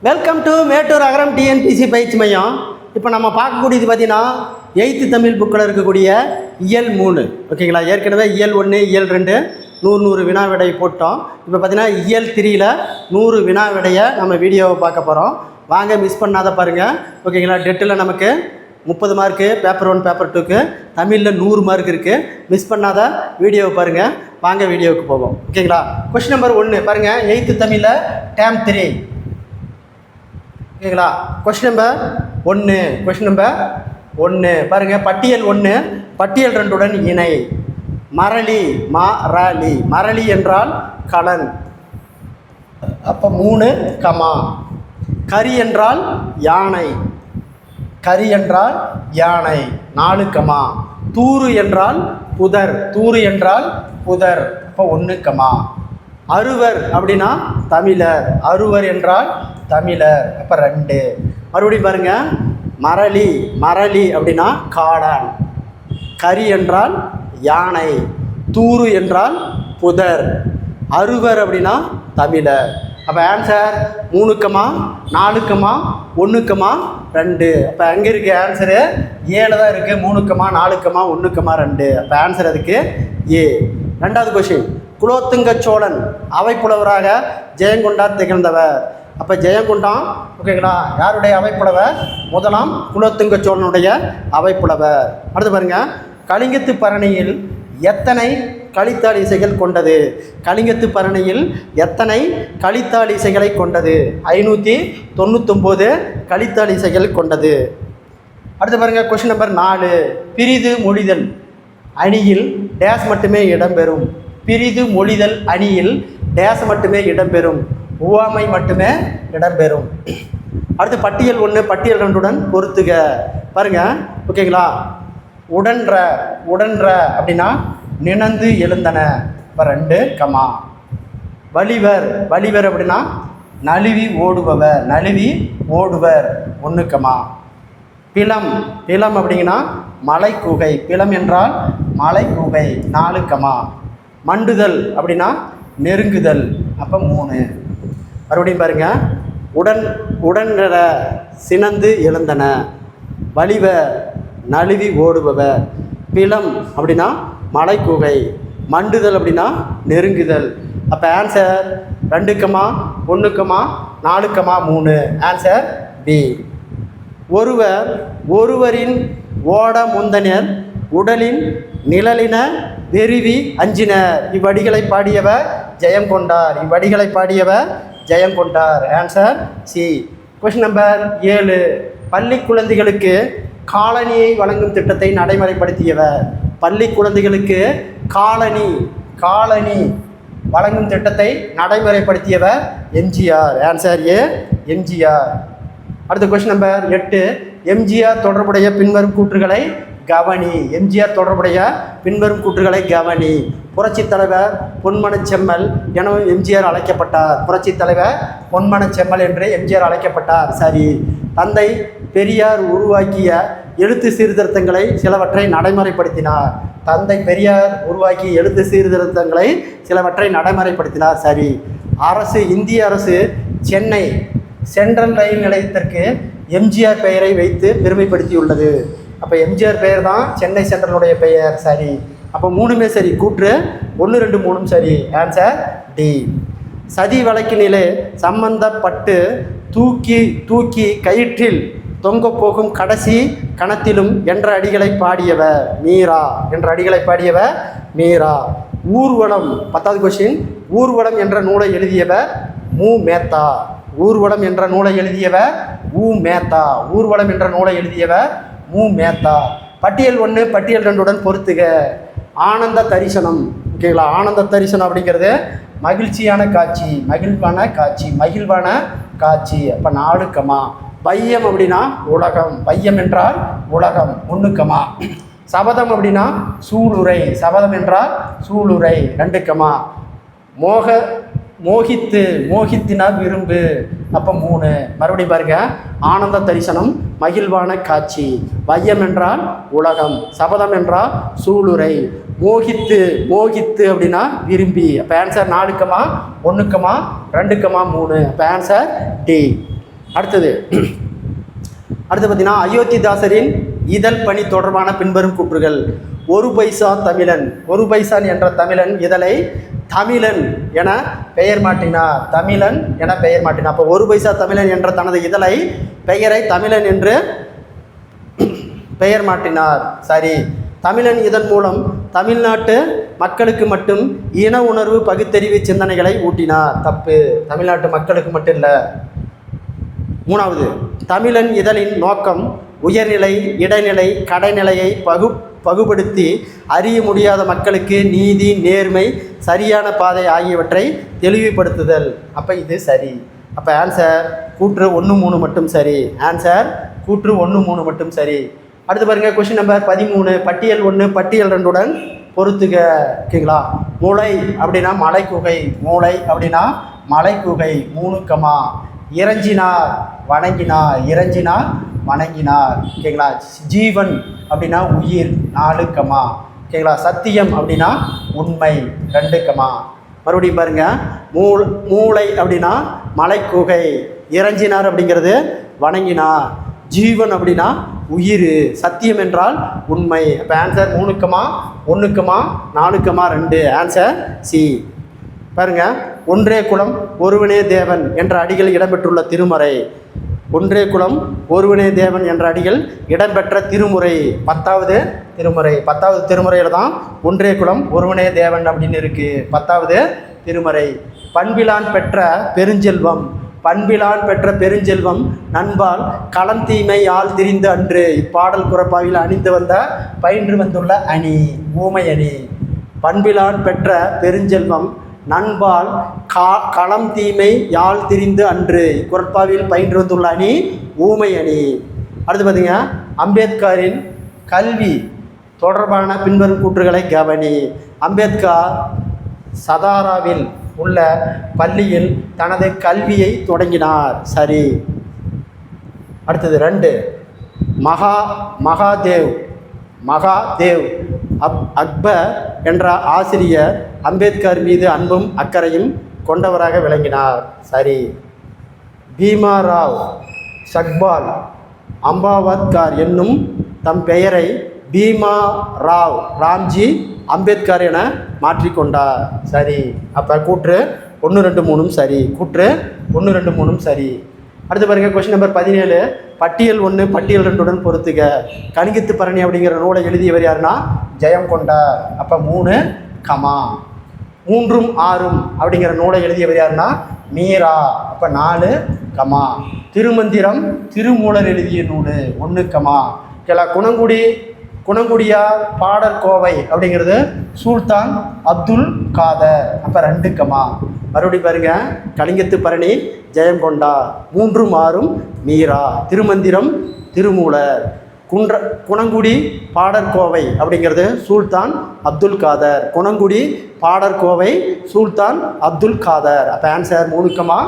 Welcome to Mettur Agaram TNPSC பயிற்சி மையம். இப்போ நம்ம பார்க்கக்கூடியது பார்த்தீங்கன்னா 8th தமிழ் புக்கில் இருக்கக்கூடிய இயல் 3 ஓகேங்களா. ஏற்கனவே இயல் 1 இயல் 2 100 வினா விடை போட்டோம். இப்போ பார்த்தீங்கன்னா இயல் 3ல் 100 வினா விடையை நம்ம வீடியோவை பார்க்க போகிறோம். வாங்க, மிஸ் பண்ணாத பாருங்கள் ஓகேங்களா. டெட்டில் நமக்கு 30 மார்க்கு, பேப்பர் 1 பேப்பர் 2க்கு, தமிழில் 100 மார்க் இருக்குது. மிஸ் பண்ணாத வீடியோவை பாருங்கள். வாங்க வீடியோவுக்கு போவோம் ஓகேங்களா. கொஸ்டின் நம்பர் 1 பாருங்கள். 8th தமிழில் டேம் 3 ஓகேங்களா. கொஸ்டின் நம்பர் 1 பாருங்கள். பட்டியல் 1 பட்டியல் 2 இணை. மரளி மரளி என்றால் கலன், அப்போ 3 கமா. கரி என்றால் யானை 4 கமா. தூறு என்றால் புதர் அப்போ 1 கமா. அறுவர் அப்படின்னா தமிழர் என்றால் தமிழர் அப்போ 2. மறுபடியும் பாருங்கள். மரளி அப்படின்னா காளான். கரி என்றால் யானை. தூறு என்றால் புதர். அறுவர் அப்படின்னா தமிழர். அப்போ ஆன்சர் 3 கமா 4 கமா 1 கமா 2. அப்போ அங்கே இருக்குது ஆன்சரு ஏல தான் இருக்குது. 3 கமா 4 கமா 1 கமா 2. அப்போ ஆன்சர் அதுக்கு ஏ. 2வது கொஸ்டின். குலோத்துங்க சோழன் அவைப்புலவராக ஜெயங்கொண்டார் திகழ்ந்தவர். அப்போ ஜெயங்கொண்டான் ஓகேங்களா. யாருடைய அவைப்புலவர்? முதலாம் குலோத்துங்க சோழனுடைய அவைப்புலவர். அடுத்து பாருங்கள். கலிங்கத்து பரணியில் எத்தனை கலித்தாள் இசைகள் கொண்டது? கலிங்கத்து பரணியில் எத்தனை கலித்தாள் இசைகளை கொண்டது? 599 கலித்தாள் இசைகள் கொண்டது. அடுத்து பாருங்கள். Question number 4. பிரிது மொழிதல் அணியில் டேஸ் மட்டுமே இடம்பெறும். பிரிது மொழிதல் அணியில் டேஸ் மட்டுமே இடம்பெறும். உவமை மட்டுமே இடம்பெறும். அடுத்து பட்டியல் 1 பட்டியல் 2 பொறுத்துக பாருங்கள் ஓகேங்களா. உடன்ற அப்படின்னா நினைந்து எழுந்தன இப்போ 2 கமா. வலிவர் அப்படின்னா நழுவி ஓடுவர் 1 கமா. பிலம் அப்படிங்கன்னா மலைக்குகை. பிலம் என்றால் மலைக்குகை 4 கமா. மண்டுதல் அப்படின்னா நெருங்குதல் அப்போ 3. மறுபடியும் பாருங்கள். உடன்ற சினந்து எழுந்தன. வலிவ நழுவி ஓடுபவர். பிலம் அப்படின்னா மலைக்குகை. மண்டுதல் அப்படின்னா நெருங்குதல். அப்போ answer 2 comma 1 comma 4 comma 3. Answer B. ஒருவரின் ஓட முந்தனர் உடலின் நிழலின வெறுவி அஞ்சினர். இவ்வடிகளை பாடியவர் Jayankondar. Answer C. Question number 7. பள்ளி குழந்தைகளுக்கு காலனியை வழங்கும் திட்டத்தை நடைமுறைப்படுத்தியவர். பள்ளி குழந்தைகளுக்கு காலனி வழங்கும் திட்டத்தை நடைமுறைப்படுத்தியவர் எம்ஜிஆர். Answer A MGR. அடுத்த கொஸ்டின் நம்பர் 8. எம்ஜிஆர் தொடர்புடைய பின்வரும் கூற்றுகளை கவனி. எம்ஜிஆர் தொடர்புடைய பின்வரும் கூற்றுகளை கவனி. புரட்சித் தலைவர் பொன்மனச்செம்மல் என எம்ஜிஆர் அழைக்கப்பட்டார். புரட்சித் தலைவர் பொன்மனச்செம்மல் என்று எம்ஜிஆர் அழைக்கப்பட்டார். சரி. தந்தை பெரியார் உருவாக்கிய எழுத்து சீர்திருத்தங்களை சிலவற்றை நடைமுறைப்படுத்தினார். தந்தை பெரியார் உருவாக்கிய எழுத்து சீர்திருத்தங்களை சிலவற்றை நடைமுறைப்படுத்தினார். சரி. இந்திய அரசு சென்னை சென்ட்ரல் ரயில் நிலையத்திற்கு எம்ஜிஆர் பெயரை வைத்து பெருமைப்படுத்தியுள்ளது. அப்போ எம்ஜிஆர் பெயர் தான் சென்னை சென்ட்ரலுடைய பெயர். சரி. அப்போ 3மே சரி. கூற்று 1 2 3 சரி. Answer D. சதி வழக்கினிலே சம்பந்தப்பட்டு தூக்கி கயிற்றில் தொங்க போகும் கடைசி கணத்திலும் என்ற அடிகளை பாடியவர் மீரா. ஊர்வலம் 10வது கொஸ்டின். ஊர்வலம் என்ற நூலை எழுதியவர் மு. மேத்தா. ஊர்வலம் என்ற நூலை எழுதியவர் மு. மேத்தா. பட்டியல் 1 பட்டியல் 2 பொறுத்துக. ஆனந்த தரிசனம் ஓகேங்களா. ஆனந்த தரிசனம் அப்படிங்கிறது மகிழ்வான காட்சி அப்போ 4 கமா. பையம் அப்படின்னா உலகம். பையம் என்றால் உலகம் 1 கமா. சபதம் அப்படின்னா சூளுரை. 2 கமா. மோகித்தினா விரும்பு அப்போ 3. மறுபடியும் பாருங்க. ஆனந்த தரிசனம் மகிழ்வான காட்சி. வையம் என்றால் உலகம். சபதம் என்றால் சூளுரை. மோகித்து அப்படின்னா விரும்பி. அப்போ ஆன்சர் 4 கமா 1 கமா 2 கமா 3. அப்போ ஆன்சர் டி. அடுத்து பார்த்தீங்கன்னா அயோத்திதாசரின் இதழ் பணி தொடர்பான பின்வரும் கூற்றுகள். ஒரு பைசா தமிழன், ஒரு பைசான் என்ற தமிழன் இதழை தமிழன் என பெயர் மாற்றினார். தமிழன் என பெயர் மாற்றினார். அப்போ ஒரு பைசா தமிழன் என்ற தனது இதழை பெயரை தமிழன் என்று பெயர் மாற்றினார். சரி. தமிழன் இதன் மூலம் தமிழ்நாட்டு மக்களுக்கு மட்டும் இன உணர்வு பகுத்தறிவு சிந்தனைகளை ஊட்டினார். தப்பு. தமிழ்நாட்டு மக்களுக்கு மட்டும் இல்லை. மூணாவது, தமிழன் இதழின் நோக்கம் உயர்நிலை, இடைநிலை, கடைநிலையை பகுப்படுத்தி அறிய முடியாத மக்களுக்கு நீதி, நேர்மை, சரியான பாதை ஆகியவற்றை தெளிவுபடுத்துதல். அப்போ இது சரி. அப்போ ஆன்சர் கூற்று 1, 3 மட்டும் சரி. ஆன்சர் கூற்று 1, 3 மட்டும் சரி. அடுத்து பாருங்கள், கொஷின் நம்பர் 13. பட்டியல் 1 பட்டியல் 2உடன் பொறுத்துக. ஓகேங்களா? மூளை அப்படின்னா மலைக்குகை, மூளை அப்படின்னா மலைக்குகை 3, இறைஞ்சினார் வணங்கினார், இறைஞ்சினார் வணங்கினார். ஓகேங்களா? ஜீவன் அப்படின்னா உயிர் 4, ஓகேங்களா? சத்தியம் அப்படின்னா உண்மை 2, மறுபடியும் பாருங்கள், மூளை அப்படின்னா மலைக்குகை, இறைஞ்சினார் அப்படிங்கிறது வணங்கினார், ஜீவன் அப்படின்னா உயிர், சத்தியம் என்றால் உண்மை. அப்போ ஆன்சர் 3, 1, 4, 2. Answer C. பாருங்கள், ஒன்றே குலம் ஒருவனே தேவன் என்ற அடிகள் இடம்பெற்றுள்ள திருமறை. ஒன்றே குலம் ஒருவனே தேவன் என்ற அடிகள் இடம்பெற்ற திருமுறை 10வது திருமுறை. 10வது திருமுறையில் தான் ஒன்றே குலம் ஒருவனே தேவன் அப்படின்னு இருக்குது. 10வது திருமுறை. பண்பிலான் பெற்ற பெருஞ்செல்வம், பண்பிலான் பெற்ற பெருஞ்செல்வம் நண்பால் களம் தீமை ஆள் திரிந்து அன்று. இப்பாடல் குறப்பாவில் அணிந்து வந்த பயின்று வந்துள்ள அணி ஊமை அணி. பண்பிலான் பெற்ற பெருஞ்செல்வம் நண்பால் களம் தீமை யாழ் திரிந்து அன்று. குறப்பாவில் பயின்று வந்துள்ள அணி ஊமை அணி. அடுத்து பார்த்தீங்க, அம்பேத்கரின் கல்வி தொடர்பான பின்வரும் கூற்றுகளை கவனி. அம்பேத்கர் சதாராவில் உள்ள பள்ளியில் தனது கல்வியை தொடங்கினார். சரி. அடுத்தது 2, மகாதேவ் அக்பர் என்ற ஆசிரியர் அம்பேத்கர் மீது அன்பும் அக்கறையும் கொண்டவராக விளங்கினார். சரி. பீமாராவ் சக்பால் அம்பாவத்கர் என்னும் தம் பெயரை பீமாராவ் ராம்ஜி அம்பேத்கர் என மாற்றிக்கொண்டார். சரி. அப்போ கூற்று 1, 2, 3 சரி. கூற்று 1, 2, 3 சரி. அடுத்து பாருங்க, கொஸ்டின் நம்பர் 17. பட்டியல் 1 பட்டியல் 2உடன் பொறுத்துக. கலிங்கத்து பரணி அப்படிங்கிற நூலை எழுதியவர் யாருன்னா ஜெயம் கொண்டார். அப்போ 3, 3ம் 6ம் அப்படிங்கிற நூலை எழுதியவர் யாருன்னா மீரா. அப்போ 4, திருமந்திரம் திருமூலர் எழுதிய நூல் 1, குணங்குடியா பாடற்கோவை அப்படிங்கிறது சுல்தான் அப்துல் காதர். அப்போ 2, மறுபடியும் பாருங்க, கலிங்கத்து பரணி ஜெயம் கொண்டா, 3ம் 6ம் மீரா, திருமந்திரம் திருமூலர். குணங்குடி பாடற்கோவை அப்படிங்கிறது சுல்தான் அப்துல் காதர். குணங்குடி பாடற்கோவை சுல்தான் அப்துல் காதர். அப்போ ஆன்சர் 3,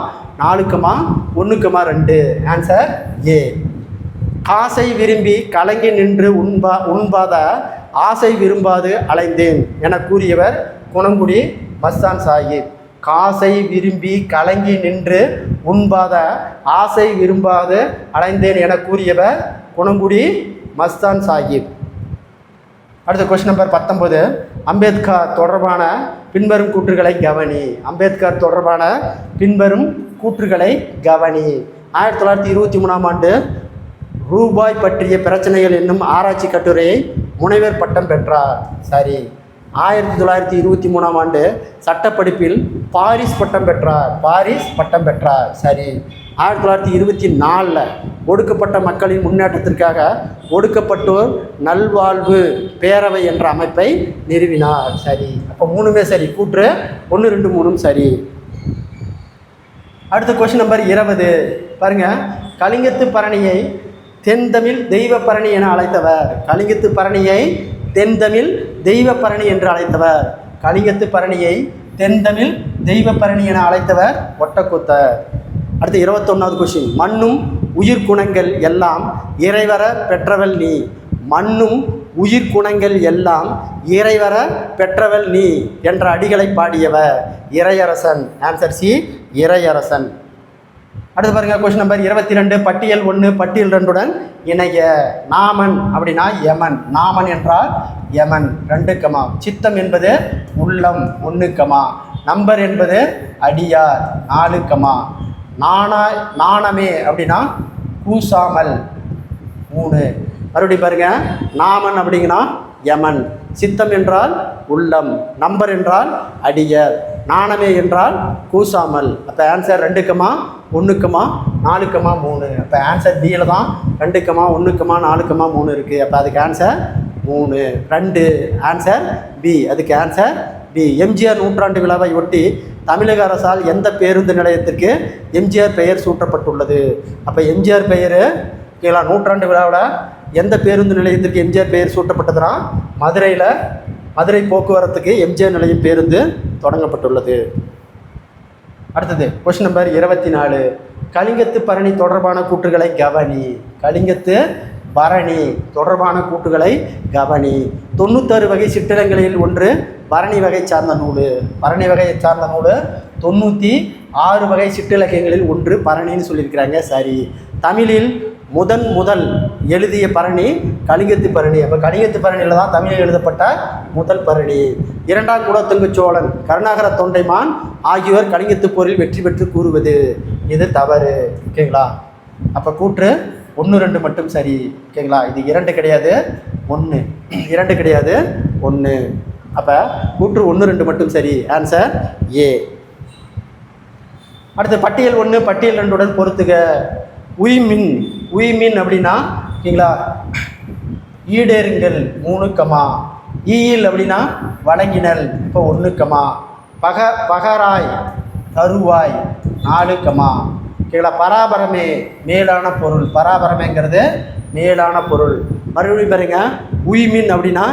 4, 1, 2. Answer A. காசை விரும்பி கலங்கி நின்று உண்பாத ஆசை விரும்பாது அலைந்தேன் என கூறியவர் குணங்குடி மஸ்தான் சாஹிப். காசை விரும்பி கலங்கி நின்று உண்பாத ஆசை விரும்பாது அலைந்தேன் என கூறியவர் குணங்குடி மஸ்தான் சாஹிப். அடுத்த கொஸ்டின் நம்பர் 19. அம்பேத்கர் தொடர்பான பின்வரும் கூற்றுகளை கவனி. அம்பேத்கர் தொடர்பான பின்வரும் கூற்றுகளை கவனி. 1923ஆம் ஆண்டு ரூபாய் பற்றிய பிரச்சனைகள் என்னும் ஆராய்ச்சி கட்டுரையை முனைவர் பட்டம் பெற்றார். சரி. 1923ஆம் ஆண்டு சட்டப்படிப்பில் பாரிஸ் பட்டம் பெற்றார். சரி. 1924 ஒடுக்கப்பட்ட மக்களின் முன்னேற்றத்திற்காக ஒடுக்கப்பட்டோர் நல்வாழ்வு பேரவை என்ற அமைப்பை நிறுவினார். சரி. அப்போ 3மே சரி. கூற்று 1, 2, 3 சரி. அடுத்த கொஸ்டின் நம்பர் 20. பாருங்க, கலிங்கத்து பரணியை தென்தமிழ் தெய்வப்பரணி என அழைத்தவர். கலிங்கத்து பரணியை தென்தமிழ் தெய்வப்பரணி என்று அழைத்தவர். கலிங்கத்து பரணியை தென்தமிழ் தெய்வப்பரணி என அழைத்தவர் ஒட்டக்கூத்தர். அடுத்து 21வது கொஸ்டின். மண்ணும் உயிர்குணங்கள் எல்லாம் இறைவர பெற்றவள் நீ. மண்ணும் உயிர்குணங்கள் எல்லாம் இறைவர பெற்றவள் நீ என்ற அடிகளை பாடியவர் இறையரசன். Answer C, இறையரசன். அடுத்து பாருங்க கொஸ்டின் நம்பர் 22. பட்டியல் 1 பட்டியல் 2 இணைய. நாமன் அப்படின்னா யமன். நாமன் என்றால் யமன் 2, சித்தம் என்பது உள்ளம் 1, நம்பர் என்பது அடியார் 4, நாணமே அப்படின்னா கூசாமல் 3. மறுபடியும் பாருங்க, நாமன் அப்படிங்கன்னா யமன், சித்தம் என்றால் உள்ளம், நம்பர் என்றால் அடியர், நாணமே என்றால் கூசாமல். அப்போ ஆன்சர் 2, 1, 4, 3. அப்போ ஆன்சர் பியில் தான் 2, 1, 4, 3 இருக்குது. அப்போ அதுக்கு ஆன்சர் 3, 2 ஆன்சர் பி. அதுக்கு ஆன்சர் பி. எம்ஜிஆர் நூற்றாண்டு விழாவை ஒட்டி தமிழக அரசால் எந்த பேருந்து நிலையத்திற்கு எம்ஜிஆர் பெயர் சூட்டப்பட்டுள்ளது? அப்போ எம்ஜிஆர் பெயர் நூற்றாண்டு விழாவில் எந்த பேருந்து நிலையத்திற்கு எம்ஜிஆர் பெயர் சூட்டப்பட்டதுன்னா மதுரை போக்குவரத்துக்கு எம்ஜிஆர் நிலையம் பேருந்து தொடங்கப்பட்டுள்ளது. அடுத்தது கொஸ்டின் நம்பர் 24. கலிங்கத்து பரணி தொடர்பான கூற்றுகளை கவனி. கலிங்கத்து பரணி தொடர்பான கூற்றுகளை கவனி. 96 வகை சிற்றிலங்களில் ஒன்று பரணி வகை சார்ந்த நூல். பரணி வகையை சார்ந்த நூல் 96 வகை சிற்றிலக்கியங்களில் ஒன்று பரணின்னு சொல்லியிருக்கிறாங்க. சரி. தமிழில் முதல் எழுதிய பரணி கலிங்கத்து பரணி. அப்போ கலிங்கத்து பரணியில் தான் தமிழில் எழுதப்பட்ட முதல் பரணி. 2ஆம் குலோத்துங்க சோழன், கருணாகர தொண்டைமான் ஆகியோர் கலிங்கத்து போரில் வெற்றி பெற்று கூறுவது இது தவறு. ஓகேங்களா? அப்போ கூற்று 1, 2 மட்டும் சரி. ஓகேங்களா? இது 2 கிடையாது 1, 2 கிடையாது 1. அப்போ கூற்று 1, 2 மட்டும் சரி. Answer A. அடுத்து பட்டியல் 1 பட்டியல் 2 பொறுத்துக. உய்மின் அப்படின்னா ஓகேங்களா ஈடேறுங்கள் 3, ஈயில் அப்படின்னா வழங்கினல் இப்போ 1, பகராய் தருவாய் 4, ஓகேங்களா. பராபரமே மேலான பொருள். பராபரமேங்கிறது மேலான பொருள். மறுபடியும் பாருங்க, உய்மின் அப்படின்னா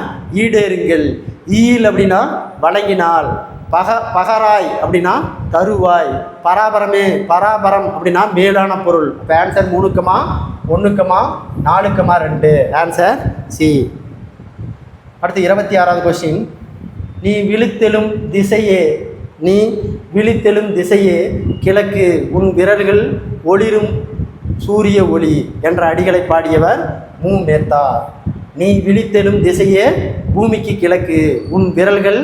ஈடேறுங்கள், ஈயில் அப்படின்னா வழங்கினால், பகராய் அப்படின்னா தருவாய், பராபரம் அப்படின்னா மேலான பொருள். இப்போ ஆன்சர் 3, 1, 4, 2. Answer C. அடுத்து 26வது கொஸ்டின். நீ விழித்தெழும் திசையே கிழக்கு, உன் விரல்கள் ஒளிரும் சூரிய ஒளி என்ற அடிகளை பாடியவர் மு. மேத்தா. நீ விழித்தெழும் திசையே பூமிக்கு கிழக்கு, உன் விரல்கள்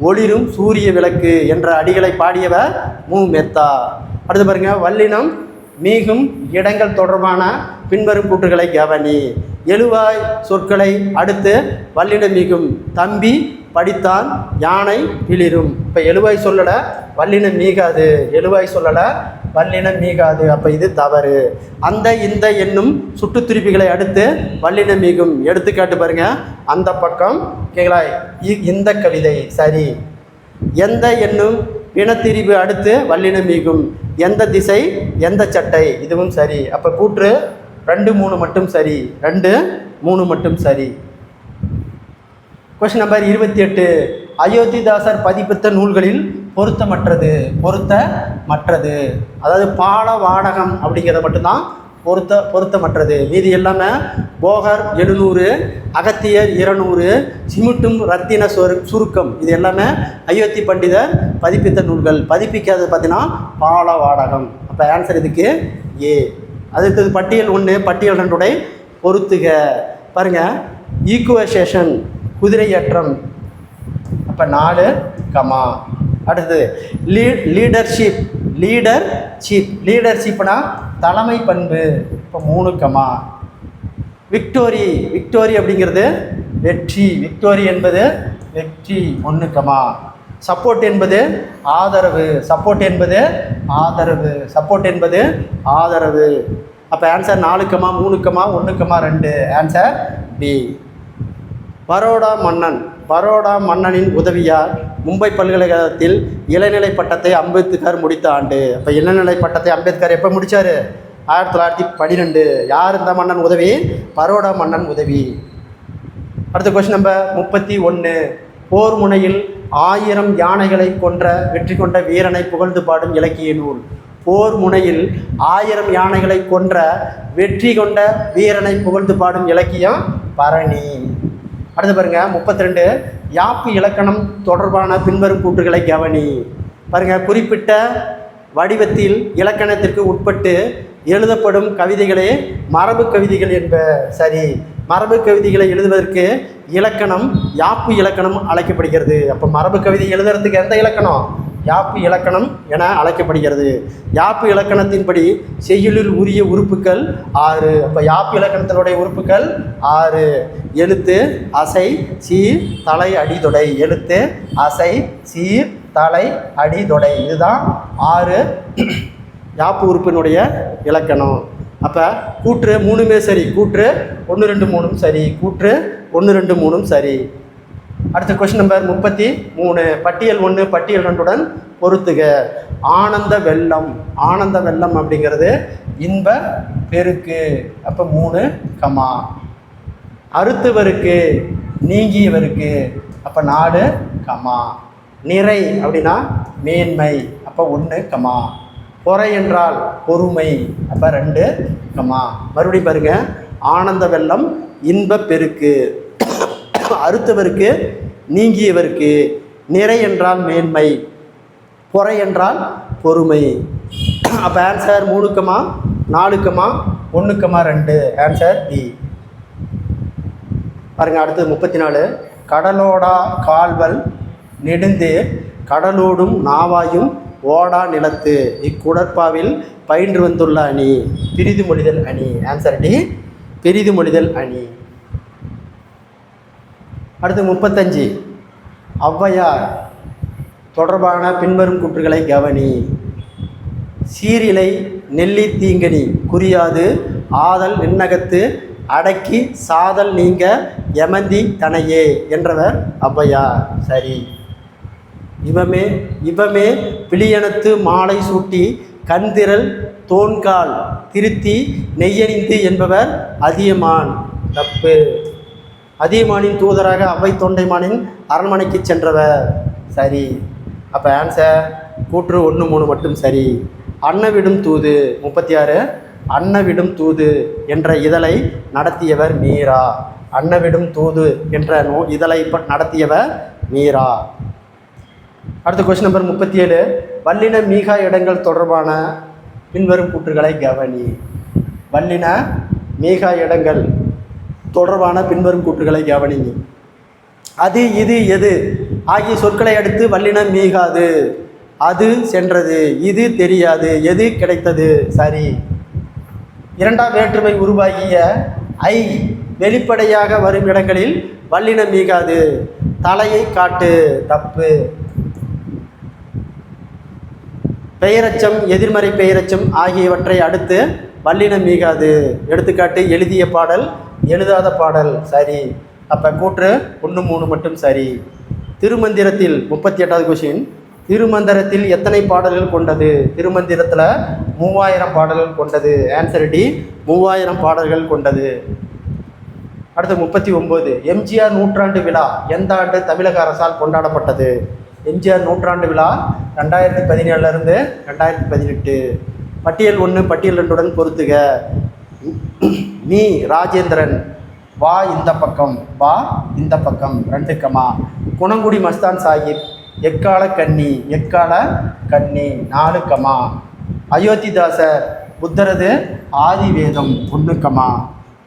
ஒளிரும் சூரிய விளக்கு என்ற அடிகளை பாடியவர் மு. மேத்தா. அடுத்து பாருங்க, வல்லினம் மீகும் இடங்கள் தொடர்பான பின்வரும் கூற்றுகளை கவனி. எழுவாய் சொற்களை அடுத்து வல்லினம் மீகும். தம்பி படித்தான், யானை பிளிரும். இப்போ எழுவாய் சொல்லலை வல்லினம் மீகாது, எழுவாய் சொல்லலை வல்லினம் மீகாது. அப்போ இது தவறு. அந்த இந்த என்னும் சுட்டுத்திருப்பிகளை அடுத்து வல்லினம் மீகும். எடுத்துக்காட்டு பாருங்க, அந்த பக்கம் ஓகேங்களா, இந்த கவிதை சரி. எந்த என்னும் பிணத்திரிவு அடுத்து வல்லினம் மீகும். எந்த திசை எந்த சட்டை, இதுவும் சரி. அப்போ கூற்று 2, 3 மட்டும் சரி. 2, 3 மட்டும் சரி. Question number 28. அயோத்திதாசர் பதிப்பித்த நூல்களில் பொருத்தமற்றது. அதாவது பால வாடகம் அப்படிங்கிறத மட்டும்தான் பொருத்தமற்றது. மீதி எல்லாமே போகர் 700, அகத்தியர் 200, சிமுட்டும் ரத்தின சுருக்கம், இது எல்லாமே அயோத்தி பண்டிதர் பதிப்பித்த நூல்கள். பதிப்பிக்காதது பார்த்தீங்கன்னா பால வாடகம். அப்போ ஆன்சர் இதுக்கு ஏ. அதுக்கு பட்டியல் 1 பட்டியல் 2 பொருத்துக. பாருங்க, ஈக்குவசேஷன் குதிரையேற்றம் அப்போ 4, அடுத்தது லீடர்ஷிப்னா தலைமை பண்பு இப்போ 3, விக்டோரி அப்படிங்கிறது வெற்றி, விக்டோரி என்பது வெற்றி 1, சப்போர்ட் என்பது ஆதரவு. அப்போ ஆன்சர் 4, 3, 1, 2. Answer B. பரோடா மன்னனின் உதவியால் மும்பை பல்கலைக்கழகத்தில் இளநிலை பட்டத்தை அம்பேத்கர் முடித்த ஆண்டு. அப்போ இளநிலை பட்டத்தை அம்பேத்கர் எப்போ முடித்தார்? 1912. யார் இந்த மன்னன் உதவி? பரோடா மன்னன் உதவி. அடுத்த கொஸ்டின் நம்பர் 31. போர் முனையில் 1000 யானைகளை வெற்றி கொண்ட வீரனை புகழ்ந்து பாடும் இலக்கிய நூல். போர் முனையில் 1000 யானைகளை வெற்றி கொண்ட வீரனை புகழ்ந்து பாடும் இலக்கியம் பரணி. அடுத்து பாருங்க 32. யாப்பு இலக்கணம் தொடர்பான பின்வரும் கூற்றுகளை கவனி. பாருங்க, குறிப்பிட்ட வடிவத்தில் இலக்கணத்திற்கு உட்பட்டு எழுதப்படும் கவிதைகளே மரபு கவிதைகள் என்ப. சரி, மரபு கவிதைகளை எழுதுவதற்கு இலக்கணம் யாப்பு இலக்கணம் அழைக்கப்படுகிறது. அப்போ மரபு கவிதை எழுதுறதுக்கு எந்த இலக்கணம்? யாப்பு இலக்கணம் என அழைக்கப்படுகிறது. யாப்பு இலக்கணத்தின்படி செய்யுளில் உரிய உறுப்புகள் 6. அப்போ யாப்பு இலக்கணத்தினுடைய உறுப்புகள் 6. எழுத்து, அசை, சீர், தலை, அடி, தொடை. எழுத்து, அசை, சீர், தலை, அடி, தொடை. இதுதான் 6 யாப்பு உறுப்பினுடைய இலக்கணம். அப்போ கூற்று 3மே சரி. கூற்று 1 2 3 சரி. கூற்று 1 2 3 சரி. அடுத்த கொஸ்டின் நம்பர் 33. பட்டியல் 1 பட்டியல் 2உடன் பொறுத்துக. ஆனந்த வெள்ளம். ஆனந்த வெள்ளம் அப்படிங்கிறது இன்ப பெருக்கு. அப்போ 3 கமா. அறுத்தவருக்கு நீங்கியவருக்கு. அப்போ 4 கமா. நிறை அப்படின்னா மேன்மை. அப்போ 1 கமா. பொறை என்றால் பொறுமை. அப்போ 2 கமா. மறுபடியும் பாருங்க. ஆனந்த வெள்ளம் இன்ப பெருக்கு. அறுத்தவருக்கு நீங்கியவருக்கு. நிறை என்றால் மேன்மை. பொறை என்றால் பொறுமை. அப்போ answer 3 comma 4 comma 1 comma 2. Answer D. பாருங்க. அடுத்தது 34. கடலோடா கால்வல் நெடுந்தே கடலோடும் நாவாயும் ஓடா நிலத்து இக்குடற்பாவில் பயின்று வந்துள்ள அணி பிரிது மொழிதல் அணி. ஆன்சர் டி, பிரிது மொழிதல் அணி. அடுத்து 35. ஔவையார் தொடர்பான பின்வரும் கூற்றுகளை கவனி. சீரிலை நெல்லி தீங்கனி குறியாது ஆதல் நின்னகத்து அடக்கி சாதல் நீங்க எமந்தி தனையே என்றவர் ஔவையார். சரி. இவமே பிளியனத்து மாலை சூட்டி கண்திரள் தோன்கால் திருத்தி நெய்யணிந்து என்பவர் அதியமான். தப்பு. அதியமானின் தூதராக அவ்வை தொண்டைமானின் அரண்மனைக்கு சென்றவர். சரி. அப்போ ஆன்சர் கூற்று 1 3 மட்டும் சரி. அன்னவிடும் தூது 36. அன்னவிடும் தூது என்ற இதழை நடத்தியவர் மீரா. அன்னவிடும் தூது என்ற இதழை நடத்தியவர் மீரா. அடுத்த கொஸ்டின் நம்பர் 37. வல்லின மீகா இடங்கள் தொடர்பான பின்வரும் கூற்றுகளை கவனி. வல்லின மீகா இடங்கள் தொடர்பான பின்வரும் கூற்றுகளை கவனிங்க. அது, இது, எது ஆகிய சொற்களை அடுத்து வல்லினம் மீகாது. அது சென்றது, இது தெரியாது, எது கிடைத்தது. சரி. இரண்டாம் வேற்றுமை உருவாகிய ஐ வெளிப்படையாக வரும் இடங்களில் வல்லினம் மீகாது. தலையை காட்டு. தப்பு. பெயரச்சம் எதிர்மறை பெயரச்சம் ஆகியவற்றை அடுத்து வல்லினம் மீகாது. எடுத்துக்காட்டு எழுதிய பாடல், எழுதாத பாடல். சரி. அப்போ கூற்று 1 3 மட்டும் சரி. திருமந்திரத்தில் 38வது கொஸ்டின். திருமந்திரத்தில் எத்தனை பாடல்கள் கொண்டது? திருமந்திரத்தில் 3000 பாடல்கள் கொண்டது. ஆன்சர் டி, 3000 பாடல்கள் கொண்டது. அடுத்து 39. எம்ஜிஆர் நூற்றாண்டு விழா எந்த ஆண்டு தமிழக அரசால் கொண்டாடப்பட்டது? எம்ஜிஆர் நூற்றாண்டு விழா 2017 2018. பட்டியல் 1 பட்டியல் 2உடன் பொறுத்துக. மீ ராஜேந்திரன் வா இந்த பக்கம், வா இந்த பக்கம் 2 கமா. குணங்குடி மஸ்தான் சாஹிப் எக்கால கன்னி, எக்கால கன்னி 4 கமா. அயோத்திதாசர் புத்தரது ஆதி வேதம் 1 கமா.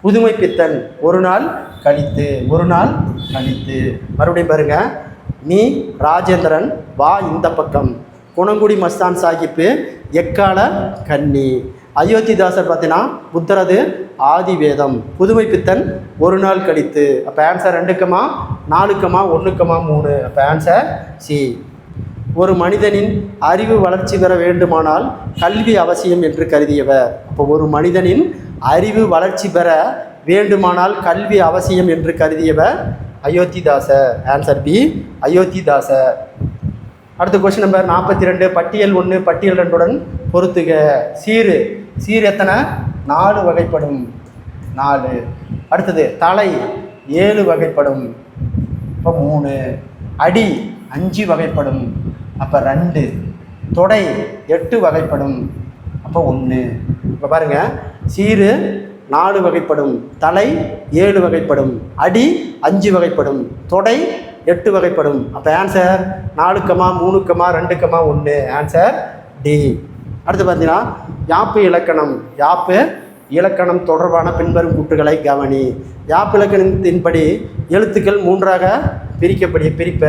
புதுமை பித்தன் ஒரு நாள் கழித்து, ஒரு நாள் கழித்து. மறுபடியும் பாருங்க. மீ ராஜேந்திரன் வா இந்த பக்கம். குணங்குடி மஸ்தான் சாஹிப்பு எக்கால கன்னி. அயோத்திதாசர் பார்த்தீங்கன்னா புத்தரது ஆதி வேதம். புதுமை பித்தன் ஒரு நாள் கழித்து. அப்போ ஆன்சர் 2 கமா 4 கமா 1 கமா 3. அப்போ ஆன்சர் சி. ஒரு மனிதனின் அறிவு வளர்ச்சி பெற வேண்டுமானால் கல்வி அவசியம் என்று கருதியவர். அப்போ ஒரு மனிதனின் அறிவு வளர்ச்சி பெற வேண்டுமானால் கல்வி அவசியம் என்று கருதியவர் அயோத்திதாசர். Answer B, Ayothidasar. அடுத்த கொஸ்டின் நம்பர் 42. பட்டியல் 1 பட்டியல் 2உடன் பொறுத்துக. சீரு, சீர் எத்தனை? 4 வகைப்படும். 4. அடுத்தது தலை 7 வகைப்படும். அப்போ 3. அடி 5 வகைப்படும். அப்போ 2. தொடை 8 வகைப்படும். அப்போ 1. இப்போ பாருங்கள். சீரு 4 வகைப்படும், தலை 7 வகைப்படும், அடி 5 வகைப்படும், தொடை 8 வகைப்படும். அப்போ answer 4 comma 3 comma 2 comma 1. Answer D. அடுத்து பார்த்தீங்கன்னா யாப்பு இலக்கணம். யாப்பு இலக்கணம் தொடர்பான பின்வரும் கூற்றுகளை கவனி. யாப்பு இலக்கணத்தின்படி எழுத்துக்கள் 3ஆக பிரிப்ப.